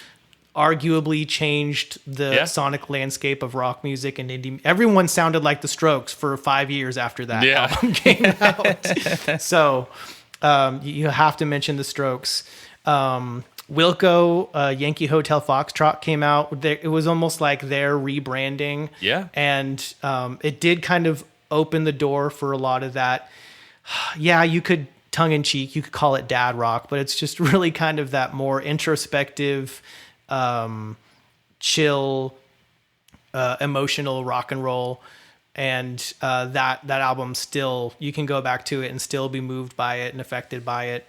arguably changed the sonic landscape of rock music and indie. Everyone sounded like The Strokes for 5 years after that album came out. So you have to mention The Strokes. Wilco, Yankee Hotel Foxtrot came out. It was almost like their rebranding. Yeah. And it did kind of open the door for a lot of that. Yeah, you could tongue in cheek, you could call it dad rock, but it's just really kind of that more introspective, chill, emotional rock and roll. And that album still, you can go back to it and still be moved by it and affected by it.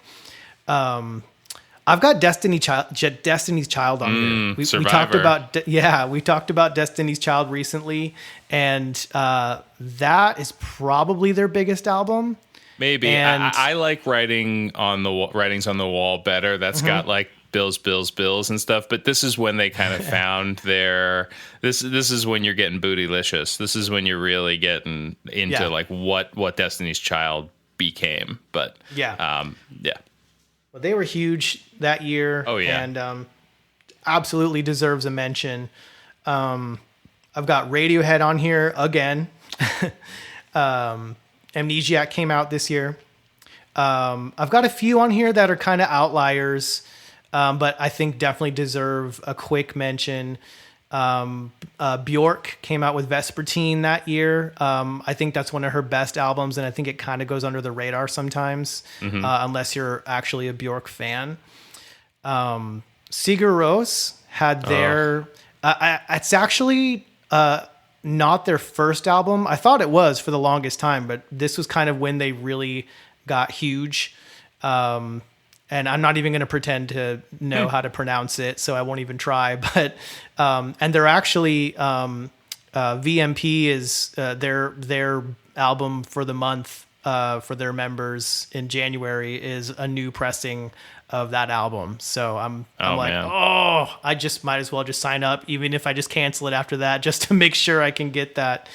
I've got Destiny's Child on here. We talked about Destiny's Child recently, and that is probably their biggest album. Maybe. And I like writings on the wall better. That's got like bills and stuff. But this is when they kind of found their. This is when you're getting bootylicious. This is when you're really getting into like what Destiny's Child became. But yeah. Well, they were huge that year. Oh yeah, and absolutely deserves a mention. I've got Radiohead on here again. Amnesiac came out this year. I've got a few on here that are kind of outliers, but I think definitely deserve a quick mention. Bjork came out with Vespertine that year. I think that's one of her best albums, and I think it kind of goes under the radar sometimes, unless you're actually a Bjork fan. Sigur Rós had their... it's actually not their first album. I thought it was for the longest time, but this was kind of when they really got huge. And I'm not even going to pretend to know how to pronounce it, so I won't even try. But and they're actually VMP is their album for the month for their members in January is a new pressing of that album. So I'm like, man. I just might as well just sign up, even if I just cancel it after that, just to make sure I can get that.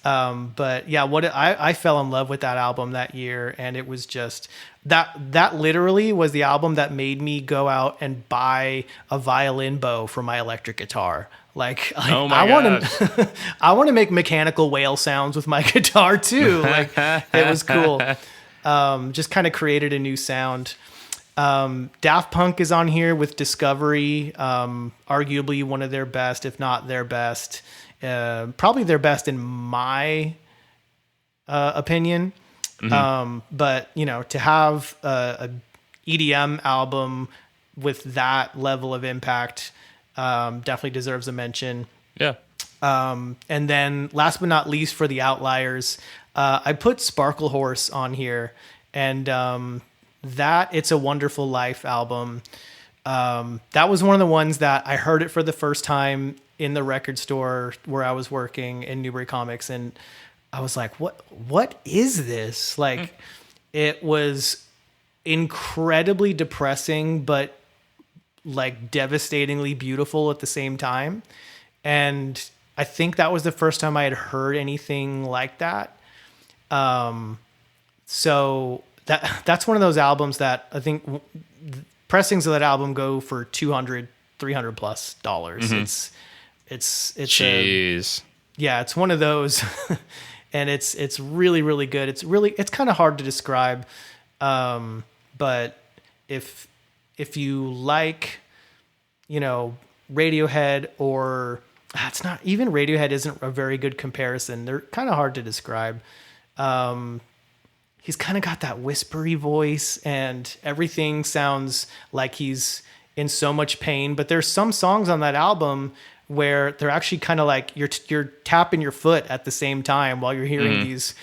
But yeah, I fell in love with that album that year, and it was just that literally was the album that made me go out and buy a violin bow for my electric guitar. I want to make mechanical whale sounds with my guitar too. Like it was cool. Just kind of created a new sound. Daft Punk is on here with Discovery, arguably one of their best, if not their best. Probably their best in my opinion. But to have a EDM album with that level of impact definitely deserves a mention. Yeah. And then last but not least, for the outliers, I put Sparkle Horse on here, and that It's a Wonderful Life album. That was one of the ones that I heard it for the first time in the record store where I was working in Newbury Comics, and I was like, what is this? Like, it was incredibly depressing, but like devastatingly beautiful at the same time. And I think that was the first time I had heard anything like that. So that's one of those albums that I think pressings of that album go for $200, $300 plus dollars. It's jeez. It's one of those. And it's really, really good. It's kind of hard to describe. But if you like, Radiohead, or it's not even Radiohead isn't a very good comparison. They're kind of hard to describe. He's kind of got that whispery voice, and everything sounds like he's in so much pain. But there's some songs on that album where they're actually kind of like you're tapping your foot at the same time while you're hearing these,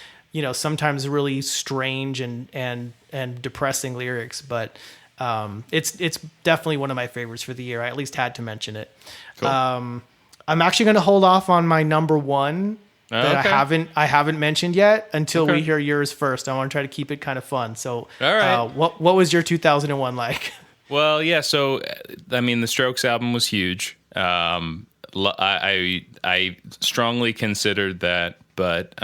sometimes really strange and depressing lyrics. But it's definitely one of my favorites for the year. I at least had to mention it. Cool. I'm actually going to hold off on my number one that Okay. I haven't mentioned yet until we Okay. hear yours first. I want to try to keep it kind of fun. So, All right. what was your 2001 like? Well, yeah. So, I mean, the Strokes album was huge. I strongly considered that, but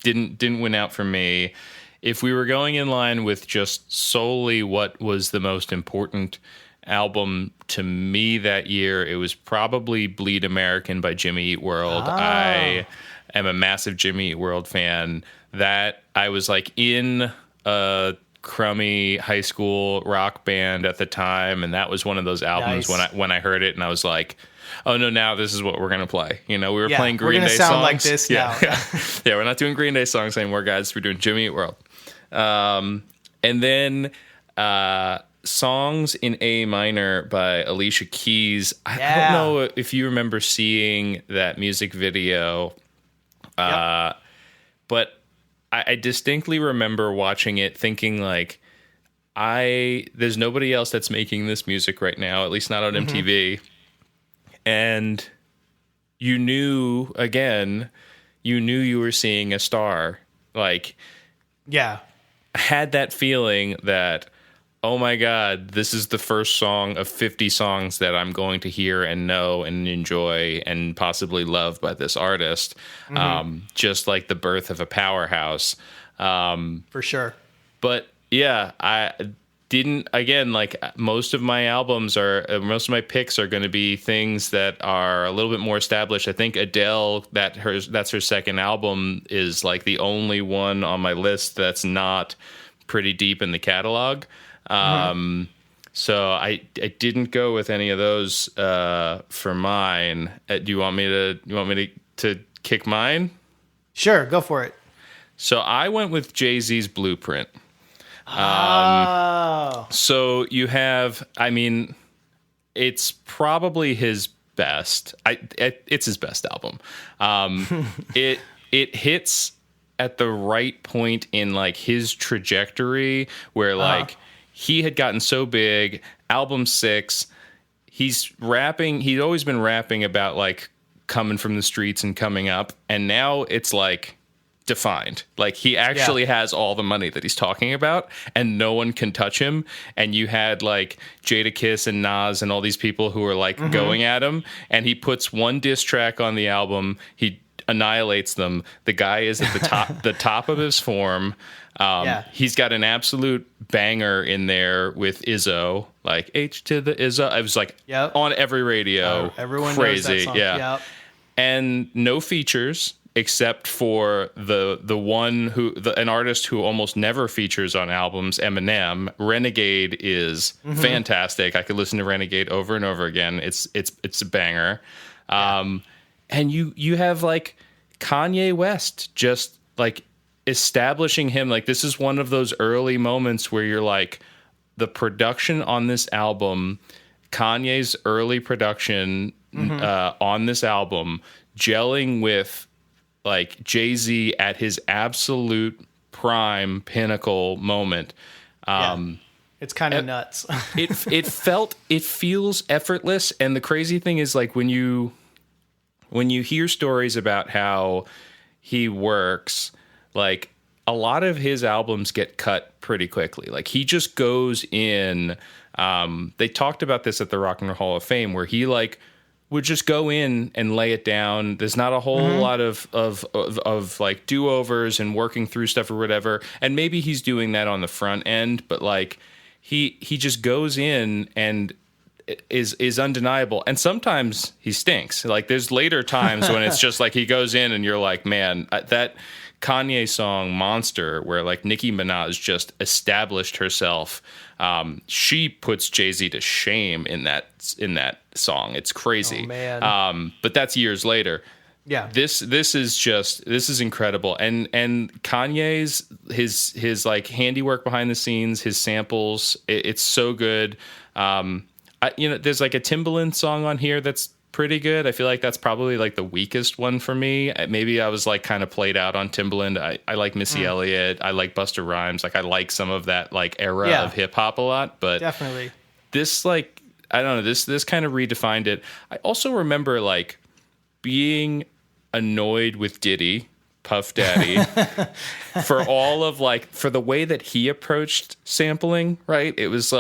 didn't win out for me. If we were going in line with just solely what was the most important album to me that year, it was probably Bleed American by Jimmy Eat World. I am a massive Jimmy Eat World fan. That I was like in a crummy high school rock band at the time, and that was one of those albums Nice. when I heard it, and I was like, oh no, now this is what we're gonna play. You know, we were Yeah, playing we're Green gonna Day sound songs like this yeah. now. Yeah, we're not doing Green Day songs anymore, guys. We're doing Jimmy Eat World. And then Songs in A Minor by Alicia Keys. I Yeah. don't know if you remember seeing that music video, Yep. but I distinctly remember watching it thinking like, there's nobody else that's making this music right now, at least not on MTV. And you knew you were seeing a star. Like, Yeah. had that feeling that, oh my God, this is the first song of 50 songs that I'm going to hear and know and enjoy and possibly love by this artist. Just like the birth of a powerhouse. For sure. But yeah, I didn't, again, like most of my picks are going to be things that are a little bit more established. I think Adele, that's her second album, is like the only one on my list that's not pretty deep in the catalog. So I didn't go with any of those for mine. Do you want me to kick mine? Sure, go for it. So I went with Jay-Z's Blueprint. Oh. So you have, I mean, it's probably his best. It's his best album. It hits at the right point in like his trajectory where like he had gotten so big. Album 6, he's always been rapping about like coming from the streets and coming up, and now it's like defined. Like he actually has all the money that he's talking about, and no one can touch him. And you had like Jadakiss and Nas and all these people who are like going at him, and he puts one diss track on the album. He annihilates them. The guy is at the top of his form. He's got an absolute banger in there with Izzo, like H to the Izzo. I was like on every radio. Everyone crazy, knows that song. yeah. Yep. And no features except for the one an artist who almost never features on albums, Eminem. Renegade is fantastic. I could listen to Renegade over and over again. It's a banger. And you have like Kanye West just like establishing him. Like this is one of those early moments where you're like, the production on this album, Kanye's early production on this album, gelling with like Jay-Z at his absolute prime pinnacle moment. It's kind of nuts. It feels effortless. And the crazy thing is like when you hear stories about how he works, like a lot of his albums get cut pretty quickly. Like he just goes in. They talked about this at the Rock and Roll Hall of Fame, where he like would just go in and lay it down. There's not a whole lot of like do-overs and working through stuff or whatever. And maybe he's doing that on the front end, but like he just goes in and is undeniable. And sometimes he stinks. Like there's later times when it's just like he goes in and you're like, man, that Kanye song Monster, where like Nicki Minaj just established herself. She puts Jay-Z to shame in that song. It's crazy. Oh, man. But that's years later. Yeah. This is incredible. And Kanye's his like handiwork behind the scenes, his samples, it's so good. There's like a Timbaland song on here that's pretty good. I feel like that's probably like the weakest one for me. Maybe I was like kind of played out on Timbaland. I like Missy Elliott. I like Busta Rhymes. Like I like some of that like era of hip hop a lot, but Definitely. this like, I don't know, this kind of redefined it. I also remember like being annoyed with Diddy, Puff Daddy, for all of for the way that he approached sampling, right? It was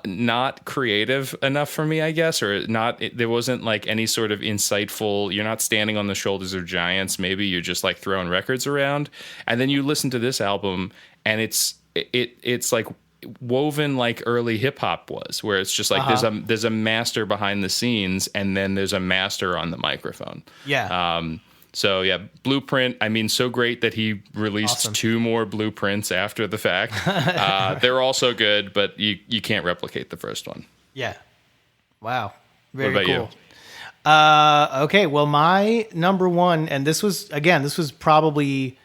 not creative enough for me, I guess, or there wasn't any sort of insightful, you're not standing on the shoulders of giants. Maybe you're just throwing records around. And then you listen to this album and it's woven like early hip hop was, where it's just there's a master behind the scenes and then there's a master on the microphone. Yeah. So yeah, Blueprint. I mean, so great that he released 2 more Blueprints after the fact. They're also good, but you can't replicate the first one. Yeah. Wow. Very what about cool. you? Okay. Well, my number one, and this was probably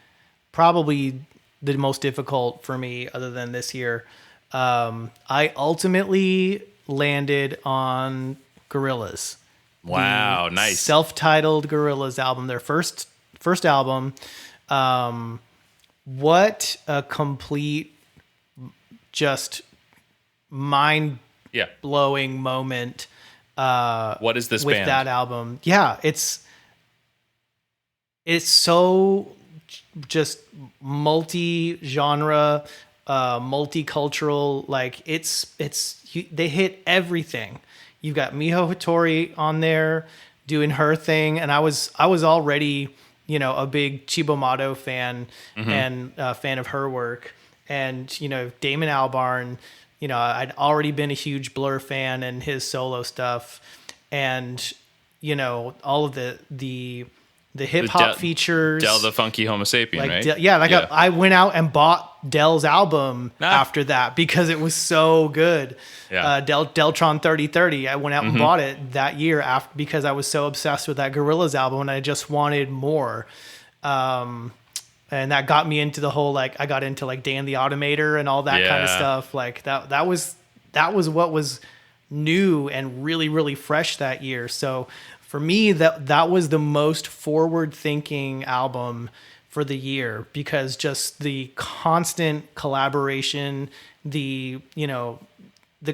the most difficult for me other than this year. I ultimately landed on Gorillaz. Wow, nice. Self-titled Gorillaz album, their first album. What a complete, just mind-blowing moment. What is this with band? that album? Yeah, it's so just multi-genre, multicultural. They hit everything. You've got Miho Hattori on there doing her thing, and I was already a big Chibomato fan and a fan of her work, and Damon Albarn. I'd already been a huge Blur fan and his solo stuff, and all of the hip hop features. Del the Funky Homo Sapien, right? I went out and bought Del's album after that because it was so good. Yeah. Deltron 3030. I went out and bought it that year because I was so obsessed with that Gorillaz album and I just wanted more. And that got me into the whole I got into Dan the Automator and all that kind of stuff. That was what was new and really, really fresh that year. So for me, that was the most forward-thinking album for the year because just the constant collaboration, the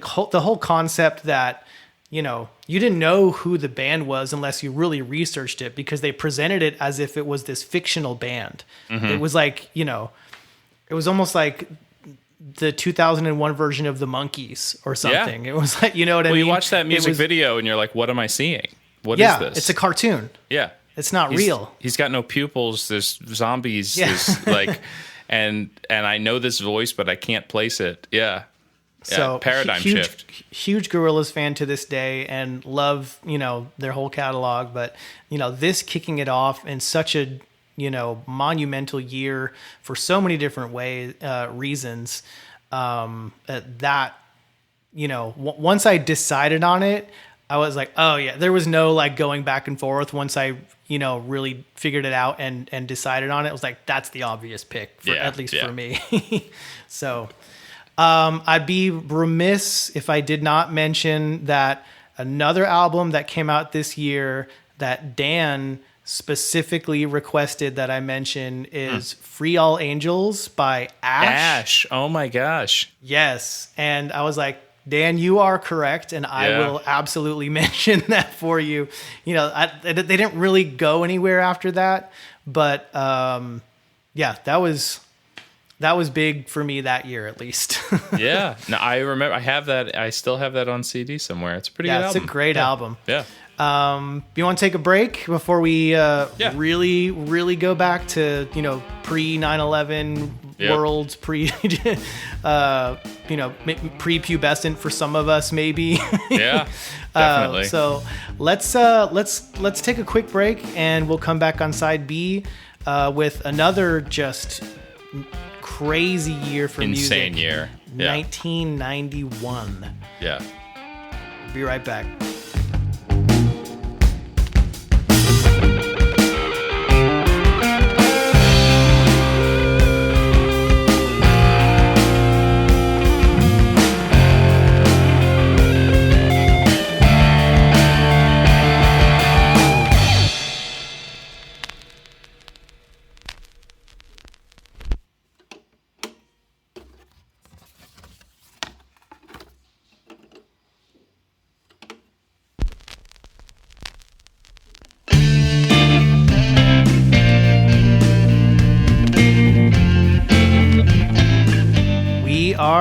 whole concept that you didn't know who the band was unless you really researched it because they presented it as if it was this fictional band. It was it was almost like the 2001 version of the Monkees or something. It was what I mean? Well, you watch that music video and you're like, what am I seeing? What is this? It's a cartoon. Yeah. It's not real. He's got no pupils. There's zombies. Yeah. There's and I know this voice, but I can't place it. Yeah. So paradigm shift. Huge Gorillaz fan to this day and love, their whole catalog. But, this kicking it off in such a, monumental year for so many different reasons, once I decided on it, I was like, oh yeah, there was no going back and forth. Once I, really figured it out and decided on it, I was like, that's the obvious pick at least for me. So, I'd be remiss if I did not mention that another album that came out this year that Dan specifically requested that I mention is Free All Angels by Ash. Oh my gosh. Yes. And I was like, Dan, you are correct, and I will absolutely mention that for you. They didn't really go anywhere after that, but that was big for me that year, at least. Yeah, no, I remember. I have that. I still have that on CD somewhere. It's a pretty good album. It's a great album. Yeah. You want to take a break before we really, really go back to pre 9/11 world, pre-pubescent for some of us, maybe. Yeah, definitely. So let's take a quick break, and we'll come back on side B with another just crazy year for music. Insane year. Yeah. 1991. Yeah. Be right back.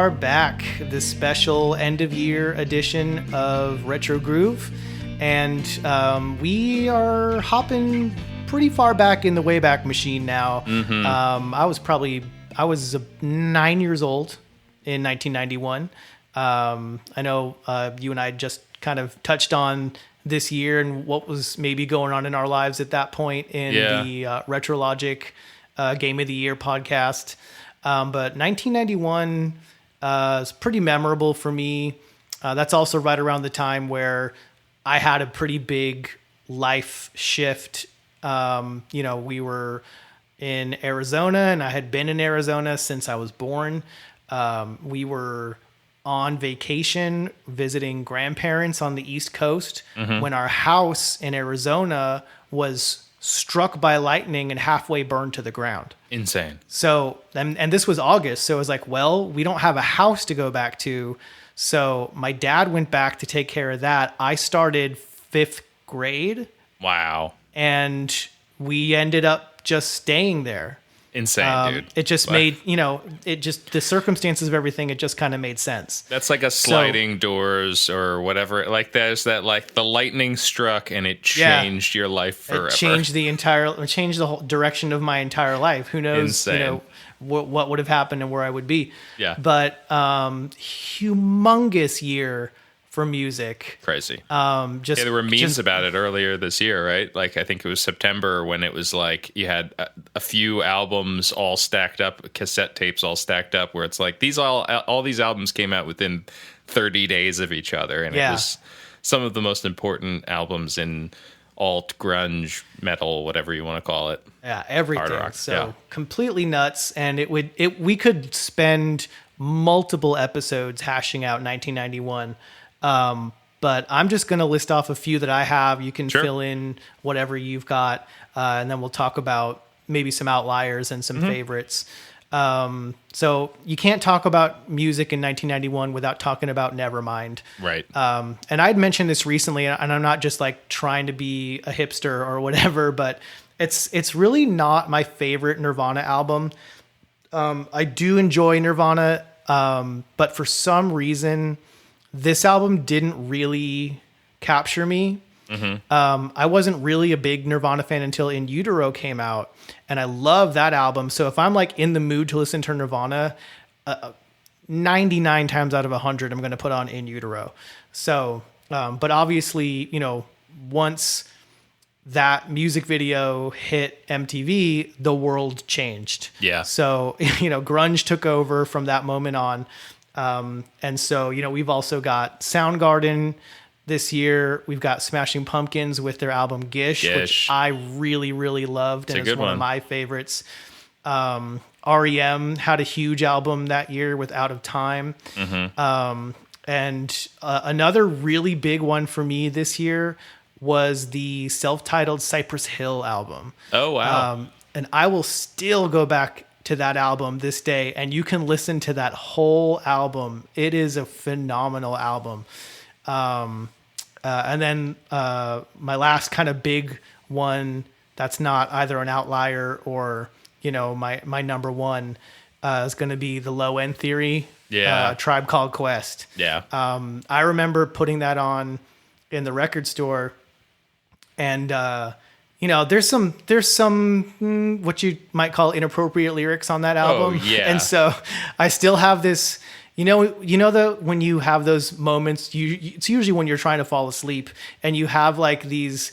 are back, this special end of year edition of Retro Groove, and we are hopping pretty far back in the Wayback Machine now. I was 9 years old in 1991. I know you and I just kind of touched on this year and what was maybe going on in our lives at that point in the RetroLogic Game of the Year podcast. But 1991 is pretty memorable for me. That's also right around the time where I had a pretty big life shift. We were in Arizona, and I had been in Arizona since I was born. We were on vacation visiting grandparents on the East Coast when our house in Arizona was struck by lightning and halfway burned to the ground. Insane. So, and this was August. So it was like, well, we don't have a house to go back to. So my dad went back to take care of that. I started 5th grade. Wow. And we ended up just staying there. Insane, dude. It just made, the circumstances of everything, it just kind of made sense. That's like a sliding doors or whatever. Like there's that, like the lightning struck and it changed your life forever. It changed the whole direction of my entire life. Who knows, Insane. What would have happened and where I would be. Yeah. But humongous year for music. Crazy. There were memes about it earlier this year, right? Like I think it was September when it was like you had a few albums all stacked up, cassette tapes all stacked up, where it's like all these albums came out within 30 days of each other, and it was some of the most important albums in alt, grunge, metal, whatever you want to call it. Yeah, everything. Hard rock. So completely nuts, and we could spend multiple episodes hashing out 1991. But I'm just going to list off a few that I have. You can fill in whatever you've got, and then we'll talk about maybe some outliers and some favorites. So you can't talk about music in 1991 without talking about Nevermind. Right. And I'd mentioned this recently, and I'm not just like trying to be a hipster or whatever, but it's really not my favorite Nirvana album. I do enjoy Nirvana, but for some reason, this album didn't really capture me. I wasn't really a big Nirvana fan until In Utero came out, and I love that album. So if I'm like in the mood to listen to Nirvana, 99 times out of 100, I'm going to put on In Utero. So, but obviously, once that music video hit MTV, the world changed. Yeah. So, grunge took over from that moment on. And so, we've also got Soundgarden this year. We've got Smashing Pumpkins with their album Gish, which I really, really loved. And it's one of my favorites. REM had a huge album that year with Out of Time. And another really big one for me this year was the self-titled Cypress Hill album. Oh, wow. And I will still go back to that album this day, and you can listen to that whole album. It is a phenomenal album. And then my last kind of big one that's not either an outlier or my number one is going to be the Low End Theory, Tribe Called Quest. I remember putting that on in the record store, and there's some what you might call inappropriate lyrics on that album. Oh, yeah. And so I still have this, when you have those moments, it's usually when you're trying to fall asleep and you have like these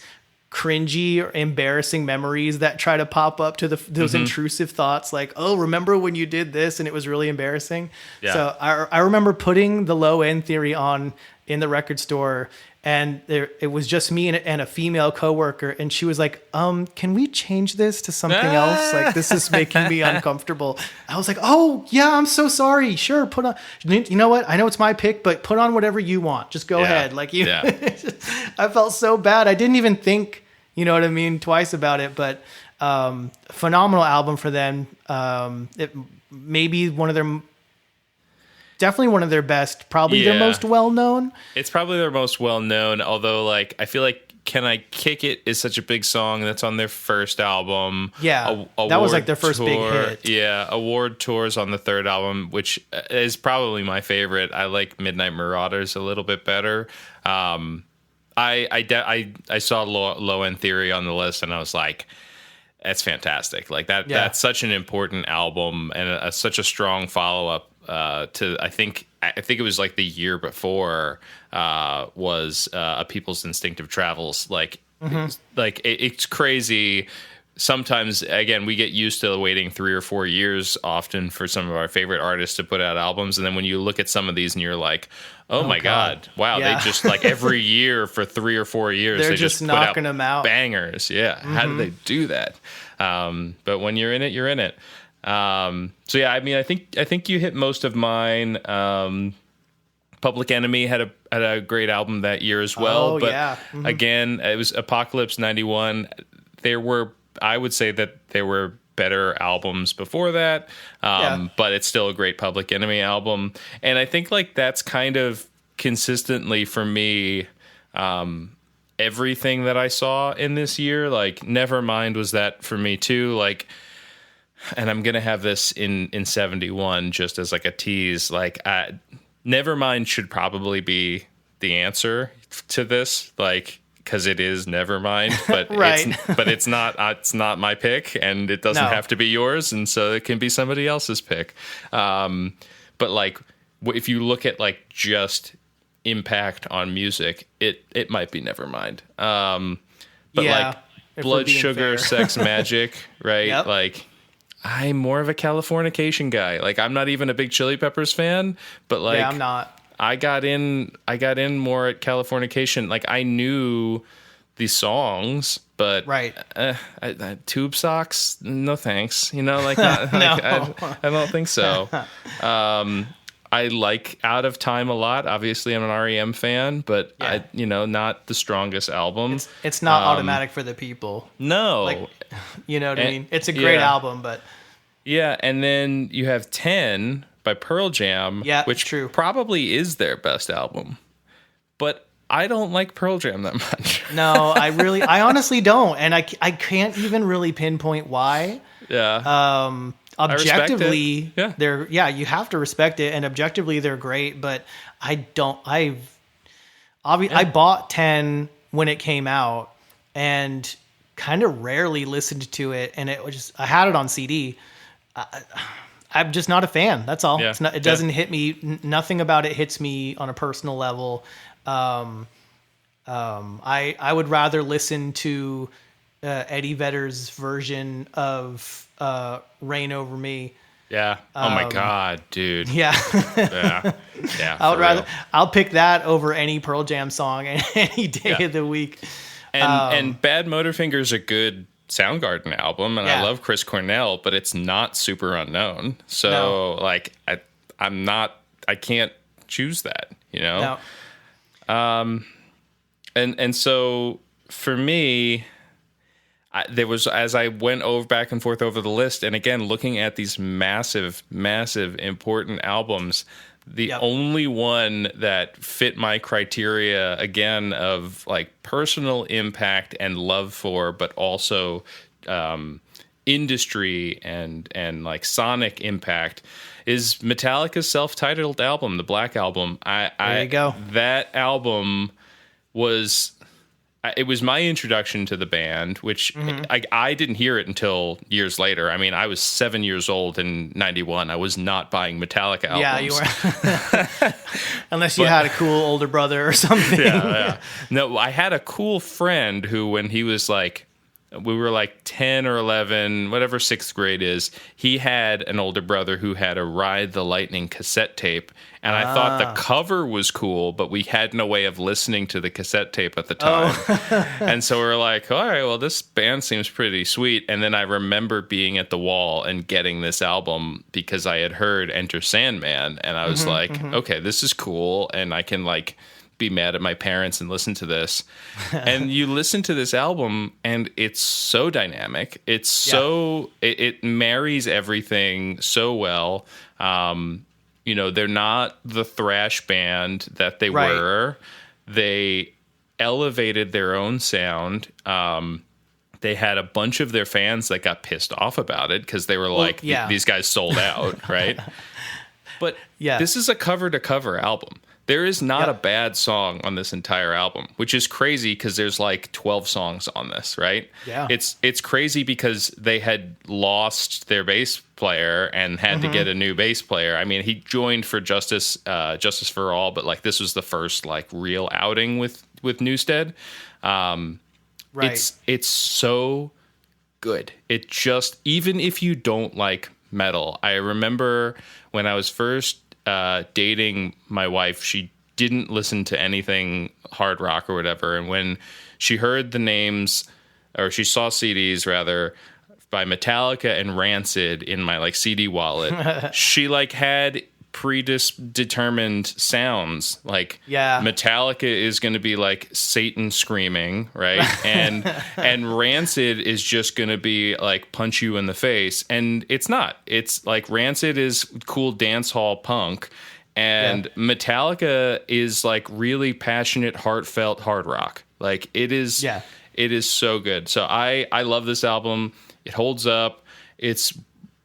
cringy or embarrassing memories that try to pop up to those intrusive thoughts like, oh, remember when you did this and it was really embarrassing. Yeah. So I remember putting the Low End Theory on in the record store, and it was just me and a female coworker, and she was like, can we change this to something else? Like, this is making me uncomfortable. I was like, oh yeah, I'm so sorry. Sure, put on. You know what? I know it's my pick, but put on whatever you want. Just go ahead. Like I felt so bad. I didn't even think, twice about it. But phenomenal album for them. It maybe definitely one of their best, probably their most well-known. It's probably their most well-known, although like I feel like Can I Kick It is such a big song that's on their first album. Yeah, that was like their first big Tour, hit. Yeah, Award Tour's on the third album, which is probably my favorite. I like Midnight Marauders a little bit better. I saw Low End Theory on the list, and I was like, that's fantastic. Like that's such an important album and such a strong follow up to I think it was like the year before was A People's Instinctive Travels. Like it's crazy. Sometimes, again, we get used to waiting 3 or 4 years often for some of our favorite artists to put out albums. And then when you look at some of these and you're like, oh my God, wow, they just like every year for 3 or 4 years, they're they just put knocking out them out. Bangers. Yeah. How do they do that? But when you're in it, you're in it. So yeah, I mean, I think you hit most of mine. Public Enemy had a great album that year as well. But again, it was Apocalypse 91. I would say that there were better albums before that, but it's still a great Public Enemy album. And I think like that's kind of consistently for me, everything that I saw in this year. Like Nevermind was that for me too. Like, and I'm gonna have this in 71 just as like a tease. Like, Nevermind should probably be the answer to this. Like, because it is Nevermind, but it's not my pick, and it doesn't have to be yours, and so it can be somebody else's pick. But like, if you look at like just impact on music, it might be Nevermind. But like Blood Sugar Sex Magic, right? Yep. Like, I'm more of a Californication guy. Like, I'm not even a big Chili Peppers fan, but like, I'm not. I got in more at Californication. Like, I knew these songs, but Tube Socks, no thanks. You know, like, not, No. I don't think so. I like Out of Time a lot. Obviously, I'm an REM fan, but not the strongest album. It's not Automatic for the People. No, like, you know what I mean. It's a great album, but and then you have 10 by Pearl Jam, which probably is their best album. But I don't like Pearl Jam that much. No, I honestly don't, and I can't even really pinpoint why. Yeah. Objectively, you have to respect it, and objectively they're great, but I bought 10 when it came out and kind of rarely listened to it, and I had it on CD. I'm just not a fan. That's all. Yeah. It doesn't hit me. Nothing about it hits me on a personal level. I would rather listen to Eddie Vedder's version of Rain Over Me. Yeah. Oh my God, dude. Yeah. Yeah. I'll pick that over any Pearl Jam song any day of the week. And Bad Motorfinger is a good Soundgarden album, and I love Chris Cornell, but it's not super unknown. So like, I can't choose that, you know? No. And so for me, there was, as I went back and forth over the list, and again, looking at these massive, important albums, the only one that fit my criteria, again, of like personal impact and love for, but also industry and like sonic impact, is Metallica's self-titled album, the Black Album. There you go. That album was... It was my introduction to the band, which I didn't hear it until years later. I mean, I was 7 years old in 91. I was not buying Metallica albums. Yeah, you were. Unless you had a cool older brother or something. Yeah. No, I had a cool friend who, when he was like, we were like 10 or 11, whatever sixth grade is, he had an older brother who had a Ride the Lightning cassette tape. And I thought the cover was cool, but we had no way of listening to the cassette tape at the time. And so we were like, all right, well, this band seems pretty sweet. And then I remember being at the Wall and getting this album because I had heard Enter Sandman. And I was okay, this is cool. And I can like be mad at my parents and listen to this. And you listen to this album and it's so dynamic. It's so, it marries everything so well. You know, they're not the thrash band that they were. They elevated their own sound. They had a bunch of their fans that got pissed off about it because they were like, these guys sold out, right? But this is a cover-to-cover album. There is not a bad song on this entire album, which is crazy because there's like 12 songs on this, right? Yeah. It's crazy because they had lost their bass player and had to get a new bass player. I mean, he joined for Justice for All, but like this was the first like real outing with Newstead. Right. It's so good. It just, even if you don't like metal, I remember when I was first dating my wife, she didn't listen to anything hard rock or whatever. And when she heard the names, or she saw CDs rather, by Metallica and Rancid in my like CD wallet, she like had predetermined sounds. Like Metallica is going to be like Satan screaming, right? And Rancid is just going to be like punch you in the face, and it's not. It's like Rancid is cool dance hall punk, and Metallica is like really passionate, heartfelt hard rock. Like it is it is so good. So I love this album. It holds up. It's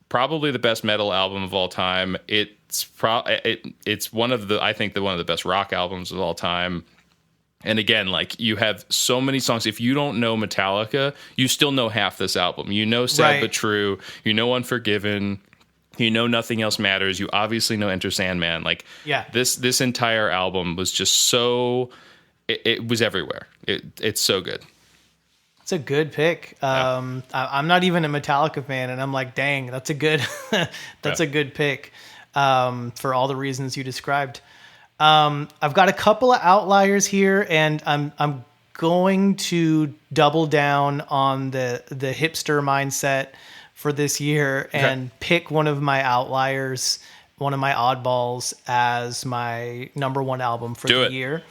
probably the best metal album of all time. It's one of the, I think, one of the best rock albums of all time. And again, like you have so many songs. If you don't know Metallica, you still know half this album. You know Sad But True. You know Unforgiven. You know Nothing Else Matters. You obviously know Enter Sandman. Like this entire album was just so, it was everywhere. It's so good. It's a good pick. I'm not even a Metallica fan, and I'm like, dang, that's a good, a good pick for all the reasons you described. I've got a couple of outliers here, and I'm going to double down on the hipster mindset for this year and pick one of my outliers, one of my oddballs as my number one album for the year.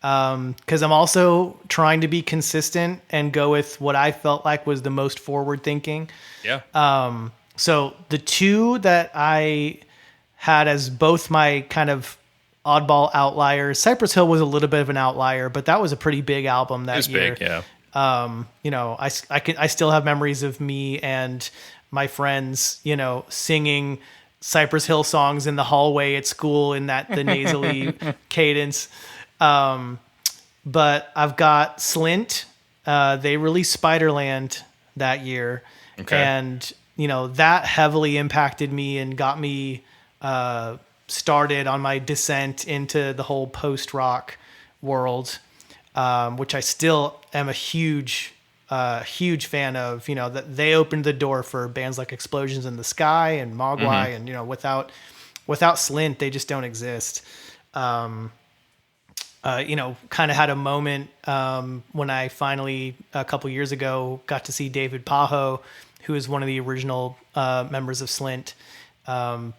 Because I'm also trying to be consistent and go with what I felt like was the most forward thinking. Yeah. So the two that I had as both my kind of oddball outliers, Cypress Hill was a little bit of an outlier, but that was a pretty big album that year. Big, yeah. You know, I still have memories of me and my friends, you know, singing Cypress Hill songs in the hallway at school in the nasally cadence. But I've got Slint. They released Spiderland that year. Okay. And, you know, that heavily impacted me and got me started on my descent into the whole post-rock world, which I still am a huge fan of. You know, that they opened the door for bands like Explosions in the Sky and Mogwai, and, you know, without Slint, they just don't exist. You know, kind of had a moment when I finally, a couple years ago, got to see David Pajo, who is one of the original members of Slint,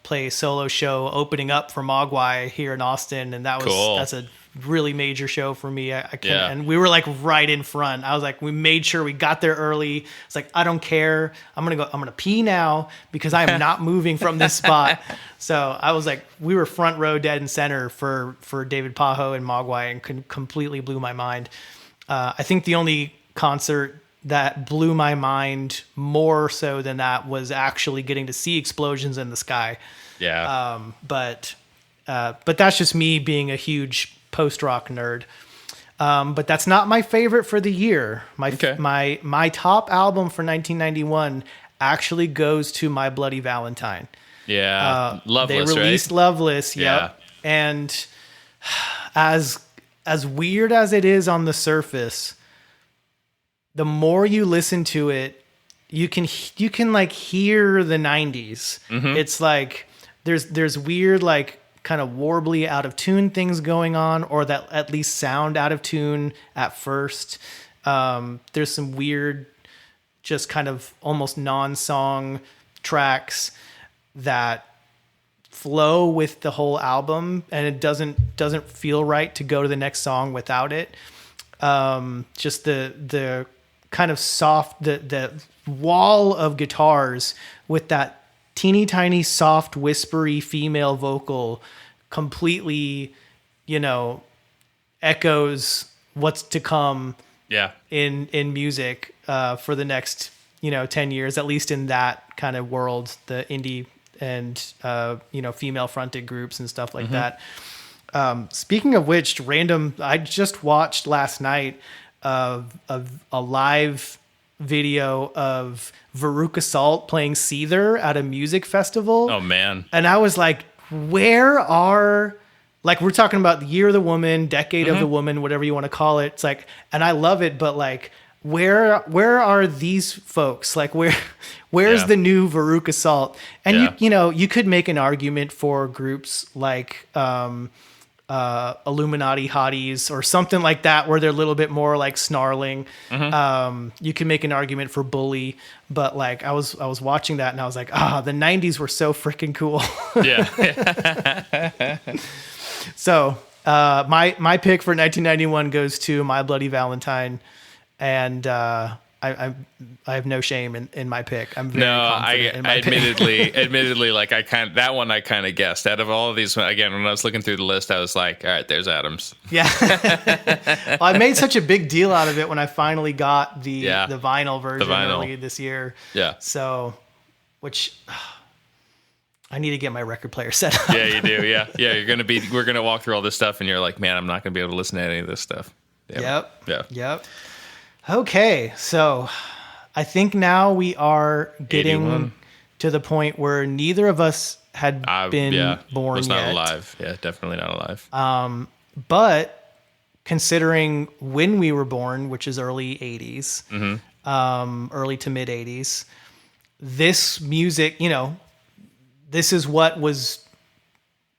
play a solo show opening up for Mogwai here in Austin, and that's a really major show for me. And we were like right in front. I was like, we made sure we got there early. It's like, I don't care. I'm gonna pee now because I am not moving from this spot. So I was like, we were front row, dead and center for David Pajo and Mogwai, and completely blew my mind. I think the only concert that blew my mind more so than that was actually getting to see Explosions in the Sky. Yeah. But that's just me being a huge post-rock nerd. But that's not my favorite for the year. My top album for 1991 actually goes to My Bloody Valentine. Yeah. Loveless, they released, right? Loveless. Yep. Yeah. And as weird as it is on the surface, the more you listen to it, you can like hear the 90s. Mm-hmm. It's like there's weird, like, kind of warbly, out of tune things going on, or that at least sound out of tune at first. There's some weird, just kind of almost non-song tracks that flow with the whole album, and it doesn't feel right to go to the next song without it. Just the kind of soft, the wall of guitars with that teeny tiny soft whispery female vocal completely, you know, echoes what's to come Yeah. in music for the next 10 years, at least in that kind of world, the indie and female fronted groups and stuff like that. Speaking of which, I just watched last night a live video of Veruca Salt playing Seether at a music festival. Oh man. And I was like, we're talking about the year of the woman, decade of the woman, whatever you want to call it. It's like, and I love it, but like, where are these folks? Like, where's the new Veruca Salt? And you could make an argument for groups like Illuminati Hotties or something like that, where they're a little bit more like snarling. You can make an argument for Bully, but like I was watching that and I was like, the 90s were so freaking cool. Yeah. So my pick for 1991 goes to My Bloody Valentine, and I have no shame in my pick. I'm very confident in my pick. admittedly, like I kind of guessed. Out of all of these, again, when I was looking through the list, I was like, all right, there's Adams. Yeah. Well, I made such a big deal out of it when I finally got the vinyl version early this year. Yeah. So, which I need to get my record player set up. Yeah, you do. Yeah. Yeah. We're going to walk through all this stuff and you're like, man, I'm not going to be able to listen to any of this stuff. Yep. Yeah. Yep. Okay, so I think now we are getting 81. to the point where neither of us had been born was not yet. alive. Yeah, definitely not alive. But considering when we were born, which is early 80s, early to mid 80s, this music, this is what was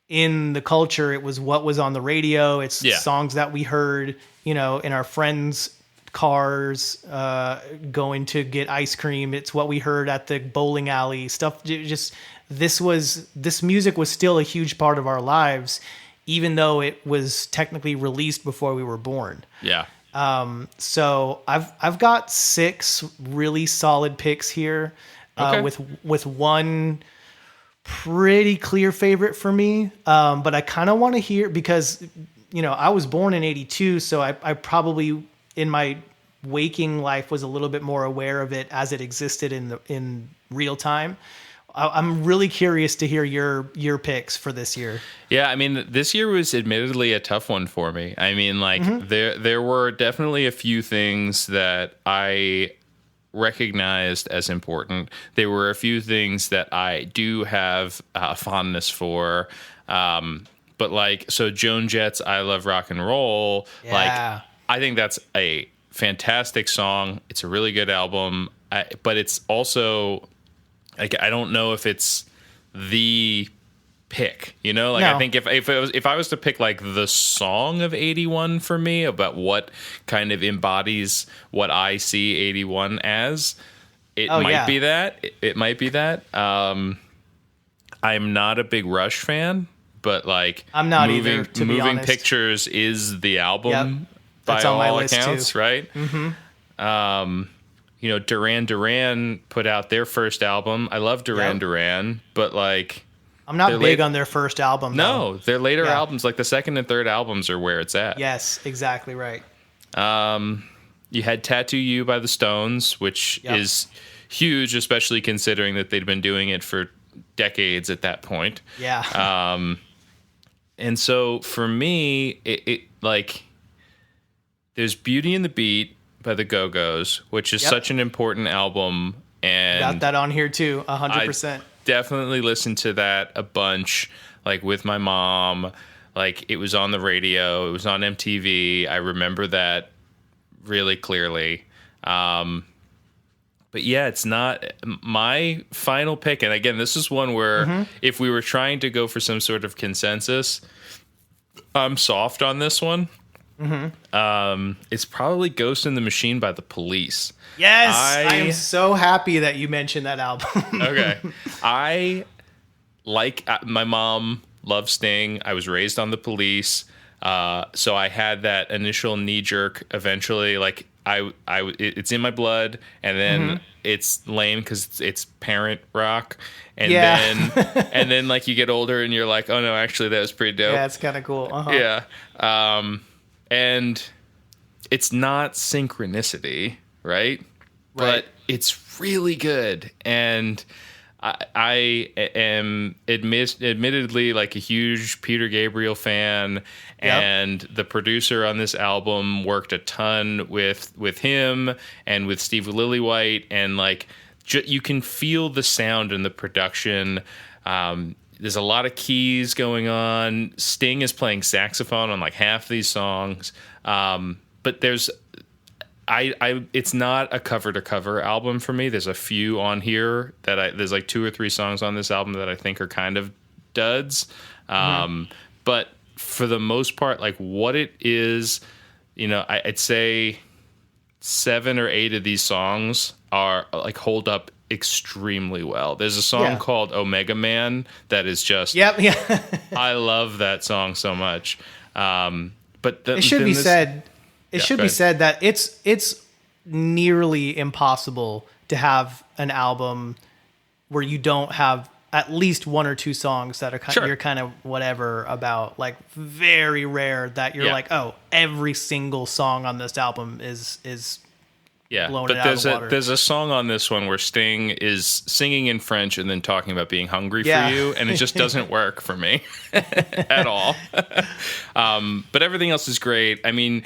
in the culture. It was what was on the radio. It's songs that we heard, in our friends' cars, going to get ice cream. It's what we heard at the bowling alley stuff. Just this music was still a huge part of our lives, even though it was technically released before we were born. Yeah. So I've got 6 really solid picks here, with one pretty clear favorite for me. But I kind of want to hear, because I was born in 82, so I probably in my waking life was a little bit more aware of it as it existed in real time. I'm really curious to hear your picks for this year. Yeah, I mean, this year was admittedly a tough one for me. I mean, like there were definitely a few things that I recognized as important. There were a few things that I do have a fondness for. But like, so Joan Jett's I Love Rock and Roll, like, I think that's a fantastic song. It's a really good album, but it's also like, I don't know if it's the pick, like I think if I was to pick like the song of 81 for me, about what kind of embodies what I see 81 as, it might be that. It might be that. I'm not a big Rush fan, but like, I'm not either, to be Moving honest. Pictures is the album. Yep. By That's on my all list accounts, too. right? Duran Duran put out their first album. I love Duran Duran, but like, I'm not big on their first album. No, though. their later albums, like the second and third albums, are where it's at. Yes, exactly right. You had Tattoo You by the Stones, which is huge, especially considering that they'd been doing it for decades at that point. Yeah. And so for me, it like, there's Beauty and the Beat by the Go-Go's, which is such an important album. And got that on here too, 100%. Definitely listened to that a bunch, like with my mom. Like, it was on the radio, it was on MTV. I remember that really clearly. But yeah, it's not my final pick. And again, this is one where if we were trying to go for some sort of consensus, I'm soft on this one. It's probably Ghost in the Machine by the Police. Yes, I am so happy that you mentioned that album. Okay. I like, my mom loves Sting. I was raised on the Police. So I had that initial knee jerk eventually, like it's in my blood, and then it's lame because it's parent rock. And then like you get older and you're like, oh no, actually that was pretty dope. Yeah, it's kind of cool. Yeah. And it's not Synchronicity, right? But it's really good, and I am admittedly like a huge Peter Gabriel fan, and the producer on this album worked a ton with him and with Steve Lillywhite, and like you can feel the sound and the production. There's a lot of keys going on. Sting is playing saxophone on like half these songs, but there's. It's not a cover to cover album for me. There's a few on here there's like 2 or 3 songs on this album that I think are kind of duds. But for the most part, like what it is, I'd say 7 or 8 of these songs are like hold up extremely well. There's a song called Omega Man that is just, I love that song so much. But it should be said. It should be said that it's nearly impossible to have an album where you don't have at least 1 or 2 songs that are you're kind of whatever about. Like very rare that you're like, oh, every single song on this album is blowing it out of the water. There's a song on this one where Sting is singing in French and then talking about being hungry for you, and it just doesn't work for me at all. But everything else is great. I mean,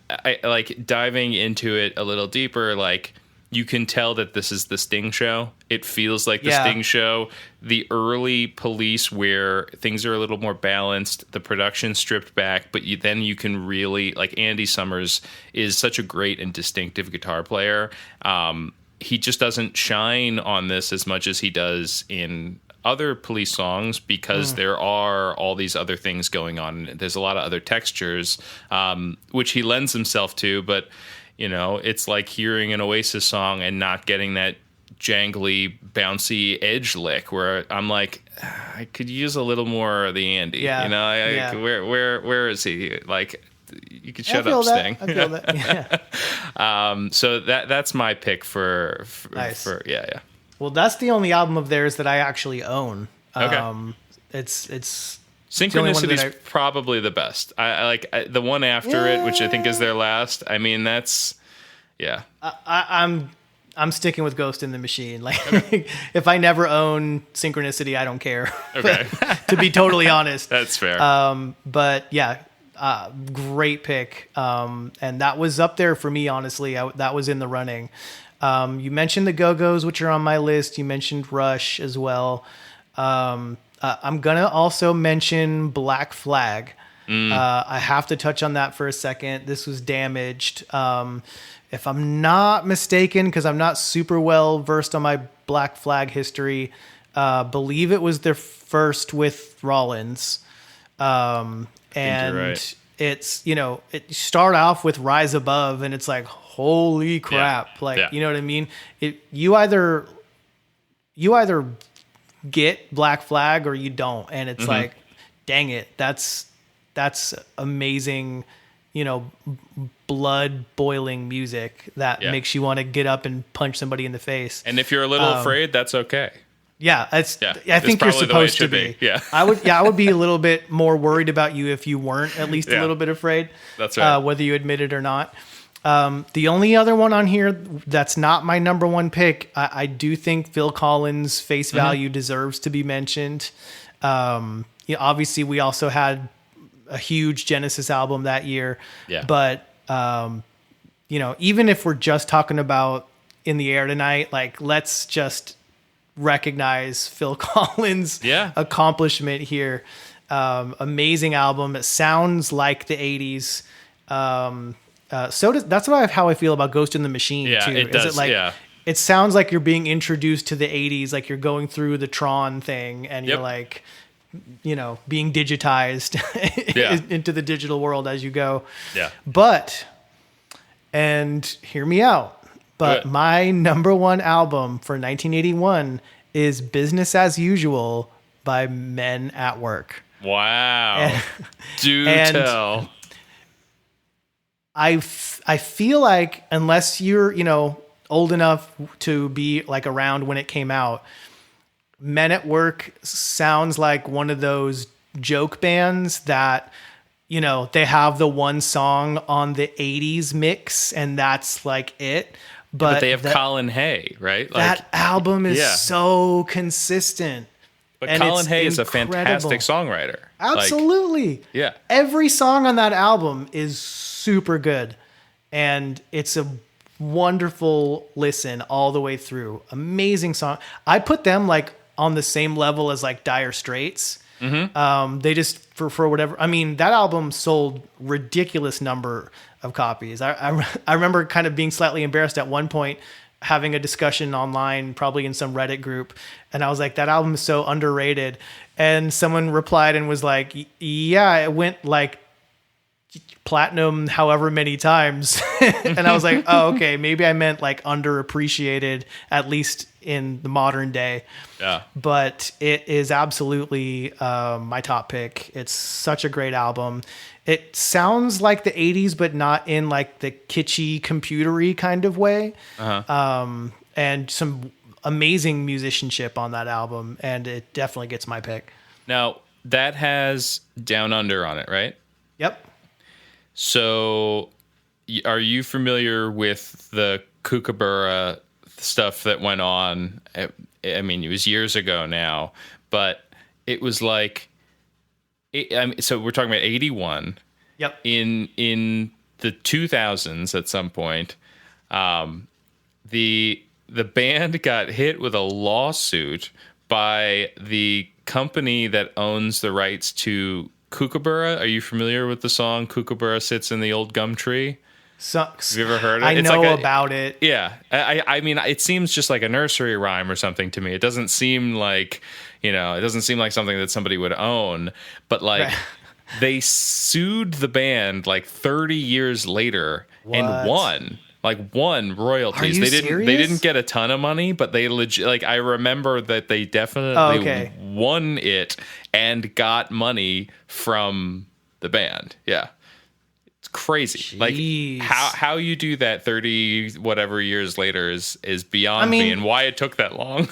I like diving into it a little deeper. Like you can tell that this is the Sting show. It feels like the Sting show. The early Police, where things are a little more balanced, the production stripped back, but then you can really like Andy Summers is such a great and distinctive guitar player. He just doesn't shine on this as much as he does in other Police songs because there are all these other things going on. There's a lot of other textures, which he lends himself to, but it's like hearing an Oasis song and not getting that jangly, bouncy edge lick where I'm like, I could use a little more of the Andy. Where is he? Like, you could shut up, Sting. I feel that. Yeah. So that's my pick for nice. Yeah. Well, that's the only album of theirs that I actually own. Okay. It's Synchronicity is probably the best. I like the one after it, which I think is their last. I mean, that's I'm sticking with Ghost in the Machine. Like, if I never own Synchronicity, I don't care. Okay. To be totally honest, that's fair. But yeah, great pick. And that was up there for me. Honestly, that was in the running. You mentioned the Go-Go's, which are on my list. You mentioned Rush as well. I'm going to also mention Black Flag. I have to touch on that for a second. This was Damaged. If I'm not mistaken, because I'm not super well versed on my Black Flag history, believe it was their first with Rollins. And right. It's, it start off with Rise Above and it's like, holy crap. You know what I mean? You either get Black Flag or you don't. And it's like, dang it. That's amazing, blood boiling music that makes you want to get up and punch somebody in the face. And if you're a little afraid, that's okay. Yeah, I think you're supposed to be. Yeah. I would be a little bit more worried about you if you weren't at least a little bit afraid. That's right. Whether you admit it or not. The only other one on here that's not my number one pick, I do think Phil Collins' Face Value deserves to be mentioned. Obviously, we also had a huge Genesis album that year. Yeah. But, even if we're just talking about In the Air Tonight, like, let's just recognize Phil Collins' accomplishment here. Amazing album. It sounds like the 80s. That's how I feel about Ghost in the Machine too. It does. It sounds like you're being introduced to the 80s, like you're going through the Tron thing and you're like, being digitized into the digital world as you go. Yeah. And hear me out. But my number one album for 1981 is Business as Usual by Men at Work. Wow. Do tell. I feel like unless you're, old enough to be like around when it came out, Men at Work sounds like one of those joke bands that they have the one song on the 80s mix and that's like it. But they have Colin Hay, right? That album is yeah. so consistent. But and Colin it's Hay is a incredible. fantastic songwriter. Absolutely. Yeah. Every song on that album is super good. And it's a wonderful listen all the way through. Amazing song. I put them like on the same level as like Dire Straits. Mm-hmm. They just for whatever. I mean, that album sold ridiculous number of copies. I remember kind of being slightly embarrassed at one point, having a discussion online, probably in some Reddit group, and I was like, "That album is so underrated." And someone replied and was like, "Yeah, it went like platinum however many times." And I was like, "Oh, okay, maybe I meant like underappreciated, at least in the modern day." Yeah. But it is absolutely my top pick. It's such a great album. It sounds like the 80s, but not in like the kitschy, computery kind of way. Uh-huh. And some amazing musicianship on that album, and it definitely gets my pick. Now, that has Down Under on it, right? Yep. So, are you familiar with the Kookaburra stuff that went on? I mean, it was years ago now, but it was like, so we're talking about 81. Yep. In the 2000s, at some point, the band got hit with a lawsuit by the company that owns the rights to Kookaburra. Are you familiar with the song "Kookaburra Sits in the Old Gum Tree"? Sucks. Have you ever heard it? I know about it. Yeah. I mean, it seems just like a nursery rhyme or something to me. It doesn't seem like, it doesn't seem like something that somebody would own. But like, right. They sued the band like 30 years later and won. Like won royalties. Are you serious? They didn't get a ton of money, but they legit, like, I remember that they definitely won it and got money from the band. Yeah. Crazy. Jeez. Like how you do that 30 whatever years later is beyond me, and why it took that long.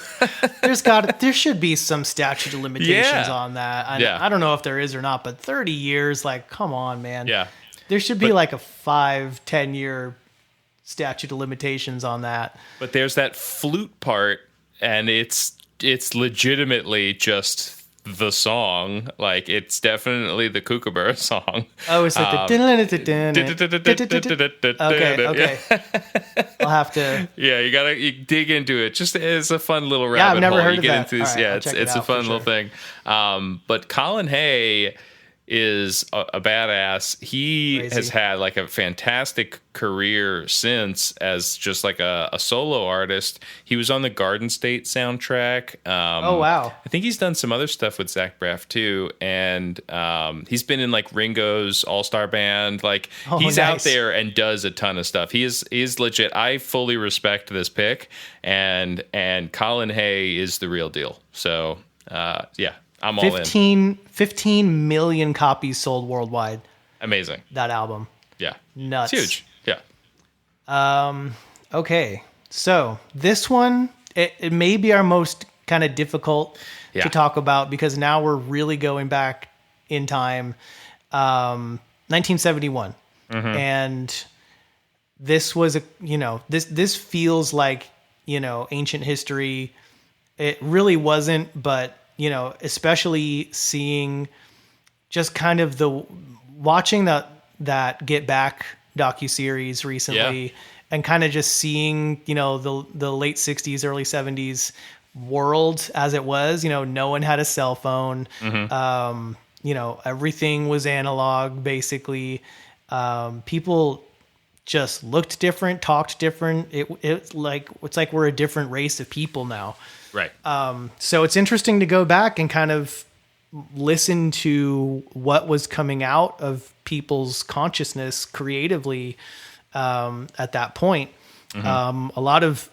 there should be some statute of limitations on that. I don't know if there is or not, but 30 years, like, come on, man. Yeah. There should be like a 5-10 year statute of limitations on that. But there's that flute part, and it's legitimately just the song. Like, it's definitely the Kookaburra song. Oh, it's like the okay. I'll have to. Yeah, you dig into it. Just as a fun little rabbit hole. I've never heard you of get that. into this. Right, yeah, it's a fun little thing. But Colin Hay is a badass. He Crazy. has had like a fantastic career since as just like a solo artist. He was on the Garden State soundtrack. Oh, wow. I think he's done some other stuff with Zach Braff too. And he's been in like Ringo's All-Star Band. Like, he's out there and does a ton of stuff. He is legit. I fully respect this pick. And Colin Hay is the real deal. So, yeah. I'm all in. 15 million copies sold worldwide. Amazing. That album. Yeah. Nuts. It's huge. Yeah. Okay. So this one, it may be our most kind of difficult to talk about, because now we're really going back in time. 1971. Mm-hmm. And this was this feels like, ancient history. It really wasn't, but especially seeing just kind of watching that Get Back docuseries recently, and kind of just seeing, the late 60s, early 70s world as it was. No one had a cell phone. Mm-hmm. Everything was analog, basically. People just looked different, talked different. It's like we're a different race of people now. Right. So it's interesting to go back and kind of listen to what was coming out of people's consciousness creatively at that point. Mm-hmm. A lot of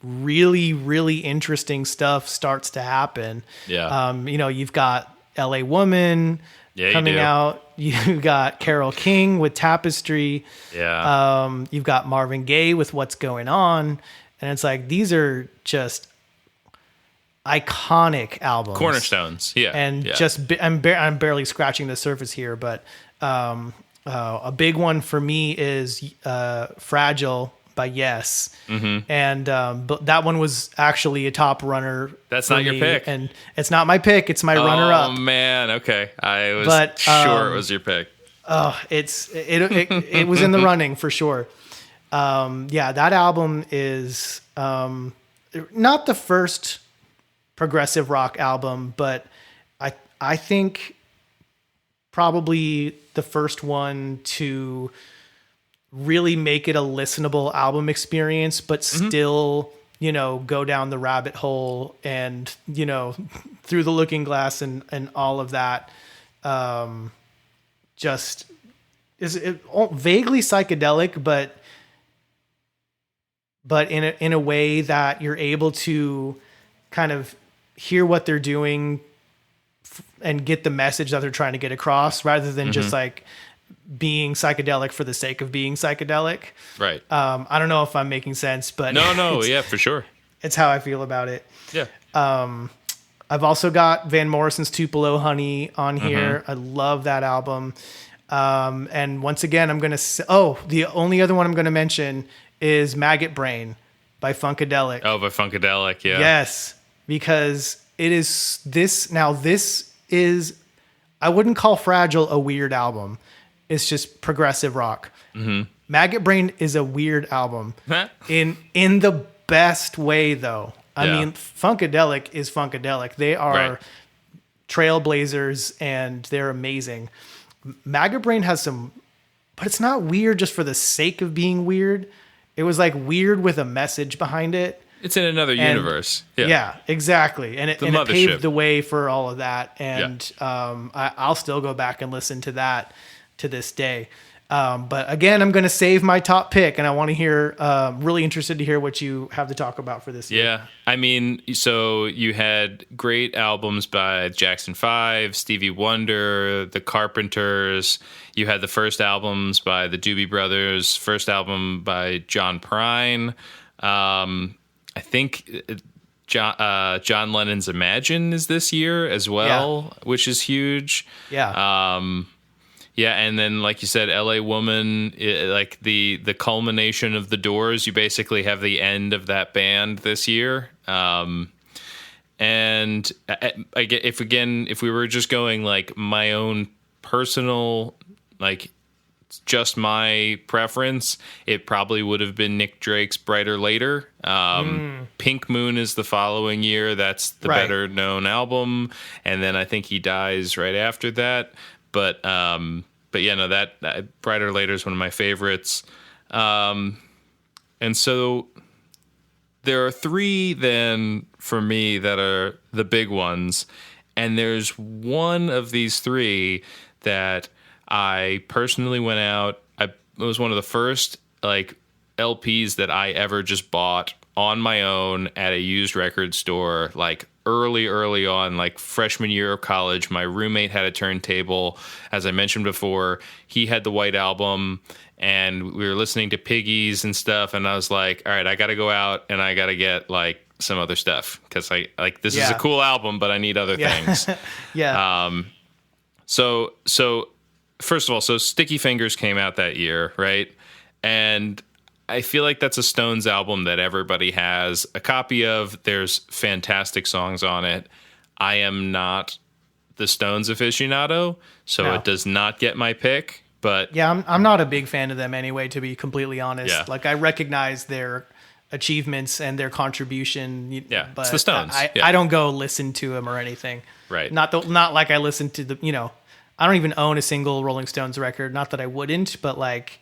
really, really interesting stuff starts to happen. Yeah. You've got LA Woman coming out. You've got Carole King with Tapestry. Yeah. You've got Marvin Gaye with What's Going On. And it's like, these are just iconic albums, Cornerstones. Yeah. and yeah. I'm barely scratching the surface here, but a big one for me is "Fragile" by Yes, and but that one was actually a top runner. That's for not your me, pick? and it's not my pick. It's my runner up. Oh man, okay. I was But, sure it was your pick. It was in the running for sure. Yeah, that album is not the first progressive rock album, but I think probably the first one to really make it a listenable album experience, but still, go down the rabbit hole and, through the looking glass and all of that. Just is it vaguely psychedelic, but in a way that you're able to kind of hear what they're doing and get the message that they're trying to get across, rather than just like being psychedelic for the sake of being psychedelic. Right. I don't know if I'm making sense, but No, yeah, for sure. it's how I feel about it. Yeah. I've also got Van Morrison's Tupelo Honey on here. I love that album. And once again, I'm going to the only other one I'm going to mention is Maggot Brain by Funkadelic. Oh, by Funkadelic, yeah. Yes, because it is this. Now, this is, I wouldn't call Fragile a weird album. It's just progressive rock. Maggot Brain is a weird album in the best way, though. I mean, Funkadelic is Funkadelic. They are trailblazers and they're amazing. Maggot Brain has some, but it's not weird just for the sake of being weird. It was like weird with a message behind it. It's in another universe. Yeah, exactly. And it mothership. paved the way for all of that. And I'll still go back and listen to that to this day. But again, I'm going to save my top pick, and I want to hear, really interested to hear what you have to talk about for this year. Yeah. I mean, so you had great albums by Jackson 5, Stevie Wonder, The Carpenters. You had the first albums by the Doobie Brothers, first album by John Prine. I think John Lennon's Imagine is this year as well, which is huge. Yeah. Yeah, and then like you said, LA Woman, like the culmination of the Doors. You basically have the end of that band this year. And if we were just going like my own personal, like just my preference, it probably would have been Nick Drake's Brighter Later. Pink Moon is the following year. That's the better known album. And then I think he dies right after that. But yeah, no, that Brighter Later is one of my favorites. And so there are three then for me that are the big ones. And there's one of these three that I personally went out. It was one of the first like LPs that I ever just bought on my own at a used record store, like early on, like freshman year of college. My roommate had a turntable. As I mentioned before, he had the White Album, and we were listening to Piggies and stuff. And I was like, all right, I got to go out and I got to get like some other stuff, because this is a cool album, but I need other things. So first of all, so Sticky Fingers came out that year, right? And I feel like that's a Stones album that everybody has a copy of. There's fantastic songs on it. I am not the Stones aficionado, so it does not get my pick. But yeah, I'm not a big fan of them anyway, to be completely honest. Yeah. Like, I recognize their achievements and their contribution. Yeah, but it's the Stones. I don't go listen to them or anything. Right. Not like I listen to the, I don't even own a single Rolling Stones record. Not that I wouldn't, but like,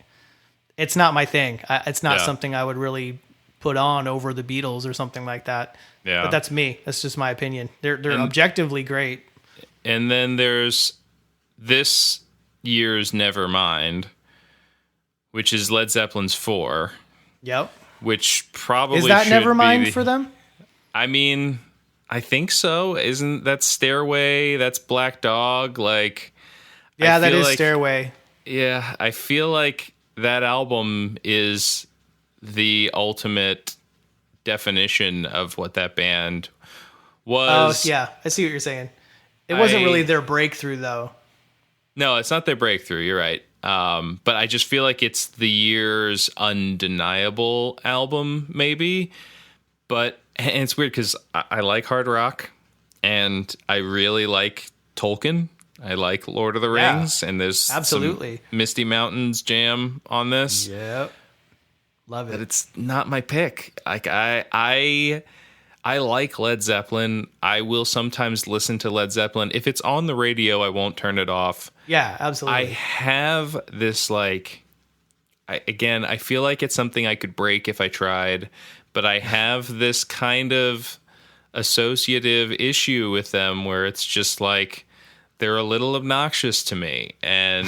it's not my thing. It's not something I would really put on over the Beatles or something like that. Yeah. But that's me. That's just my opinion. They're objectively great. And then there's this year's Nevermind, which is Led Zeppelin's 4. Yep. Which probably is that should Nevermind be for them? I mean, I think so. Isn't that Stairway? That's Black Dog. Like, yeah, that is Stairway. Yeah, I feel like that album is the ultimate definition of what that band was yeah, I see what you're saying. It wasn't really their breakthrough, though. No, it's not their breakthrough. You're right. But I just feel like it's the year's undeniable album, maybe. But and it's weird because I like hard rock, and I really like Tolkien. I like Lord of the Rings, and there's absolutely some Misty Mountains jam on this. Yep, love it. But it's not my pick. Like I like Led Zeppelin. I will sometimes listen to Led Zeppelin. If it's on the radio, I won't turn it off. Yeah, absolutely. I have this I feel like it's something I could break if I tried, but I have this kind of associative issue with them where it's just like they're a little obnoxious to me, and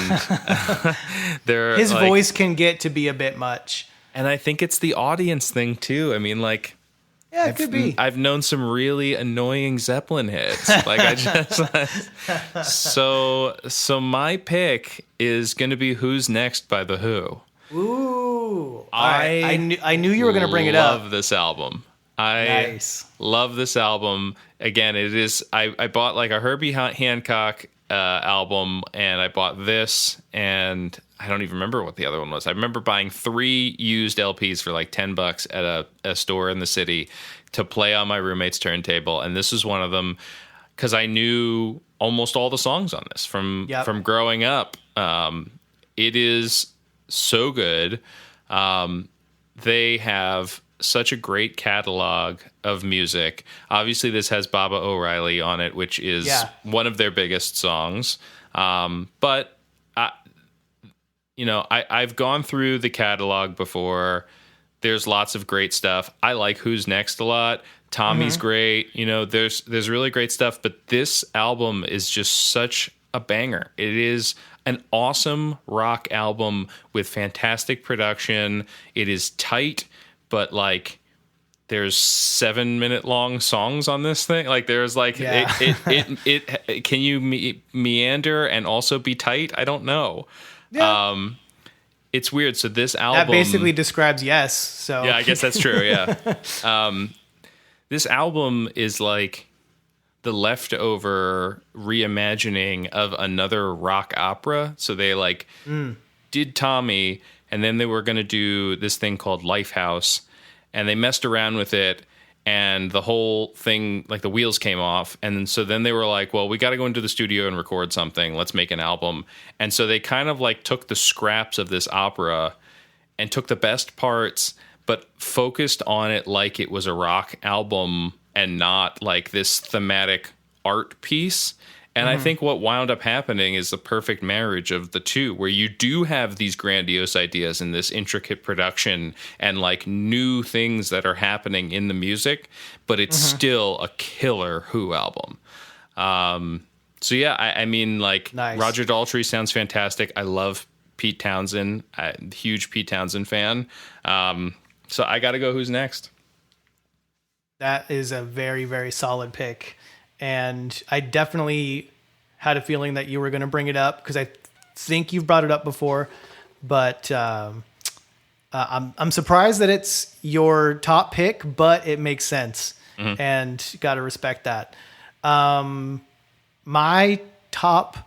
his voice can get to be a bit much. And I think it's the audience thing too. I mean, like, yeah, it could be. I've known some really annoying Zeppelin hits. Like I just so my pick is going to be "Who's Next" by The Who. Ooh, I knew you were going to bring it up. Love this album. I love this album. Again, it is. I bought like a Herbie Hancock album, and I bought this, and I don't even remember what the other one was. I remember buying 3 used LPs for like $10 at a store in the city to play on my roommate's turntable, and this is one of them because I knew almost all the songs on this from growing up. It is so good. They have such a great catalog of music. Obviously, this has Baba O'Reilly on it, which is one of their biggest songs. But I've gone through the catalog before. There's lots of great stuff. I like Who's Next a lot. Tommy's great. There's really great stuff. But this album is just such a banger. It is an awesome rock album with fantastic production. It is tight, but like there's 7-minute long songs on this thing. Like there's like it can you meander and also be tight? I don't know. Yeah. It's weird. So this album that basically describes yes. So yeah, I guess that's true. Yeah. This album is like the leftover reimagining of another rock opera. So they like did Tommy, and then they were going to do this thing called Lifehouse, and they messed around with it, and the whole thing, like the wheels came off. And so then they were like, well, we got to go into the studio and record something. Let's make an album. And so they kind of like took the scraps of this opera and took the best parts, but focused on it like it was a rock album and not like this thematic art piece. And I think what wound up happening is the perfect marriage of the two, where you do have these grandiose ideas and this intricate production and like new things that are happening in the music, but it's still a killer Who album. So yeah, I mean, like Roger Daltrey sounds fantastic. I love Pete Townsend. I'm a huge Pete Townsend fan. So I got to go Who's Next. That is a very, very solid pick. And I definitely had a feeling that you were going to bring it up because I think you've brought it up before. But I'm surprised that it's your top pick, but it makes sense. And got to respect that. My top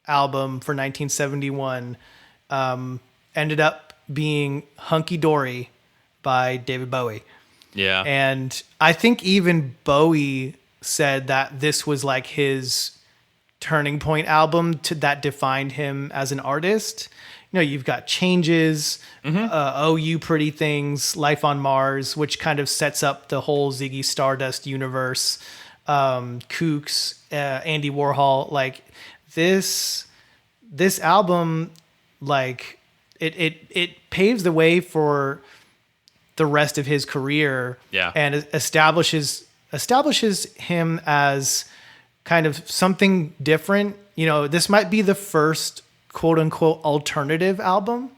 album for 1971 ended up being Hunky Dory by David Bowie. Yeah. And I think even Bowie said that this was like his turning point album that defined him as an artist. You know, you've got Changes, Oh You Pretty Things, Life on Mars, which kind of sets up the whole Ziggy Stardust universe, Kooks, Andy Warhol. Like this album, like it paves the way for the rest of his career, and establishes him as kind of something different. You know, this might be the first quote unquote alternative album.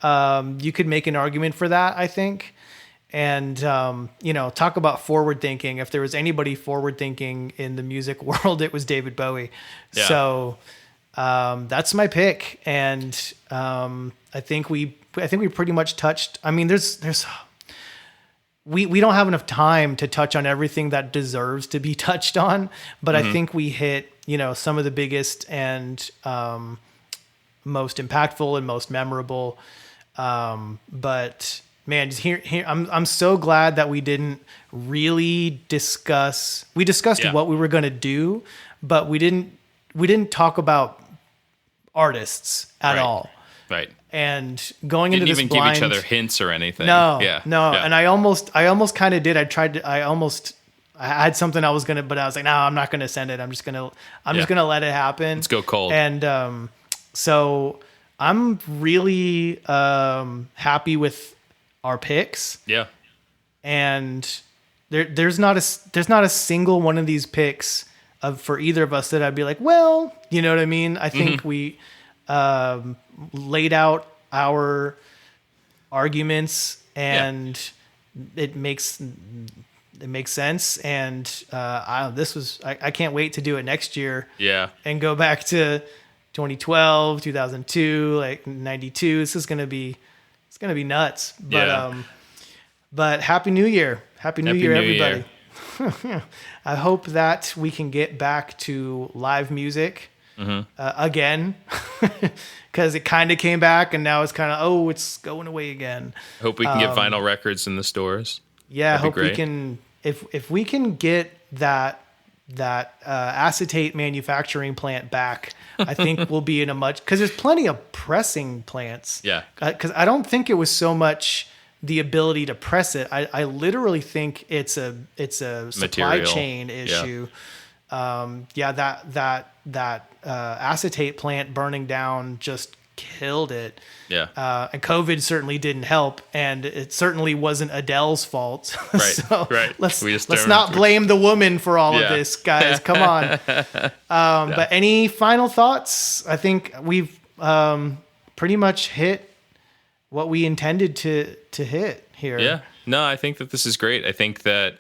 You could make an argument for that, I think. And, you know, talk about forward thinking. If there was anybody forward thinking in the music world, it was David Bowie. Yeah. So, that's my pick. And, I think we pretty much touched, I mean, there's we don't have enough time to touch on everything that deserves to be touched on, but I think we hit, some of the biggest and most impactful and most memorable. But man, just here, I'm so glad that we didn't really discuss. We discussed what we were going to do, but we didn't talk about artists at all. Right. And going into this didn't blind, even give each other hints or anything. No. Yeah. And I almost kind of did. I had something I was gonna, but I was like, no, I'm not gonna send it. I'm just gonna let it happen. Let's go cold. And so I'm really happy with our picks. Yeah. And there's not a single one of these picks for either of us that I'd be like, well, you know what I mean? I think we laid out our arguments, and it makes sense. And I can't wait to do it next year. Yeah. And go back to 2012, 2002, like 92. It's going to be nuts. But Happy New Year. Happy New Year, everybody. I hope that we can get back to live music again, because it kind of came back and now it's kind of, it's going away again. Hope we can get vinyl records in the stores. Yeah, I hope we can, if we can get that acetate manufacturing plant back, I think we'll be in a much, because there's plenty of pressing plants. Yeah. Because I don't think it was so much the ability to press it. I literally think it's a supply chain issue. That acetate plant burning down just killed it. Yeah. And COVID certainly didn't help, and it certainly wasn't Adele's fault. Right. So right. let's not blame the woman for all of this, guys. Come on. But any final thoughts? I think we've pretty much hit what we intended to hit here. Yeah. No, I think that this is great. I think that,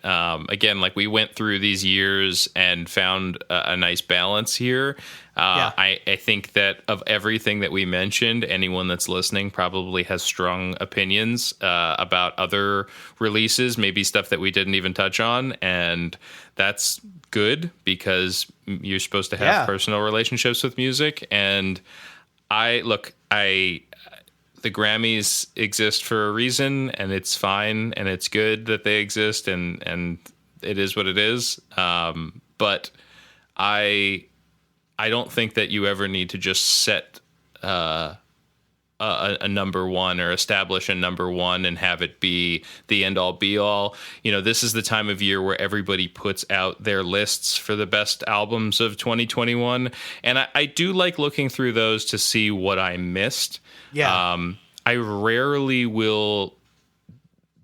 again, like we went through these years and found a nice balance here. I think that of everything that we mentioned, anyone that's listening probably has strong opinions about other releases, maybe stuff that we didn't even touch on. And that's good, because you're supposed to have personal relationships with music. And the Grammys exist for a reason, and it's fine, and it's good that they exist, and it is what it is. But I don't think that you ever need to just set a number one or establish a number one and have it be the end all be all. This is the time of year where everybody puts out their lists for the best albums of 2021. And I do like looking through those to see what I missed. Yeah. I rarely will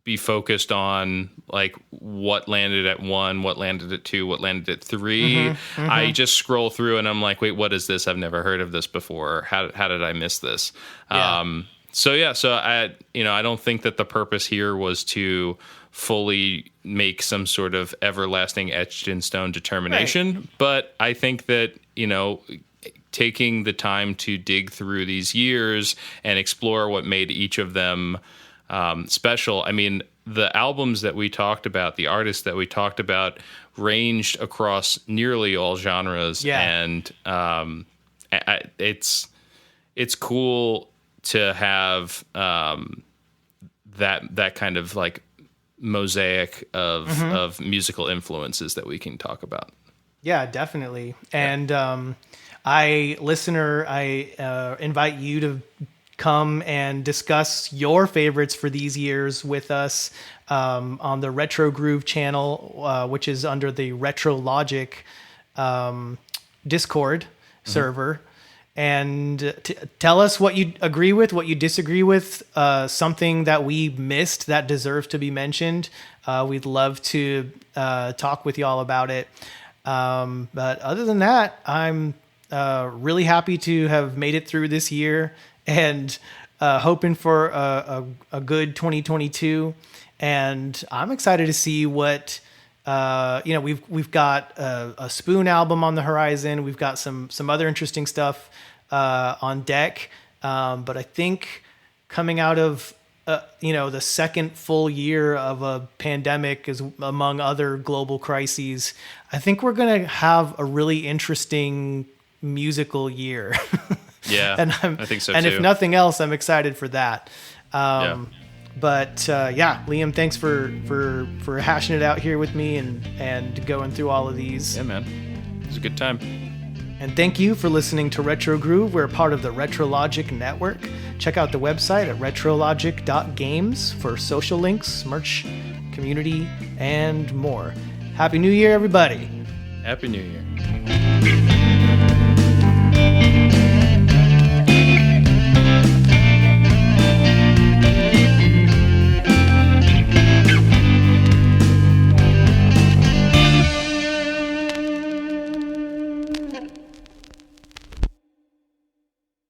be focused on like what landed at 1, what landed at 2, what landed at 3. I just scroll through and I'm like, wait, what is this? I've never heard of this before. How did I miss this? Yeah. So I don't think that the purpose here was to fully make some sort of everlasting etched in stone determination. Right. But I think that, taking the time to dig through these years and explore what made each of them special. I mean, the albums that we talked about, the artists that we talked about, ranged across nearly all genres. Yeah. And it's cool to have that kind of like mosaic of musical influences that we can talk about. Yeah, definitely. And I invite you to come and discuss your favorites for these years with us on the RetroGroove channel, which is under the RetroLogic Discord server. And tell us what you agree with, what you disagree with, something that we missed that deserves to be mentioned. We'd love to talk with y'all about it. But other than that, I'm really happy to have made it through this year, and hoping for a good 2022. And I'm excited to see what we've got a Spoon album on the horizon. We've got some other interesting stuff on deck. But I think coming out of the second full year of a pandemic is among other global crises. I think we're going to have a really interesting musical year. Yeah, I think so too. If nothing else, I'm excited for that. Yeah. But Liam, thanks for hashing it out here with me and going through all of these. Yeah, man. It was a good time. And thank you for listening to RetroGroove. We're part of the RetroLogic network. Check out the website at retrologic.games for social links, merch, community, and more. Happy New Year, everybody. Happy New Year.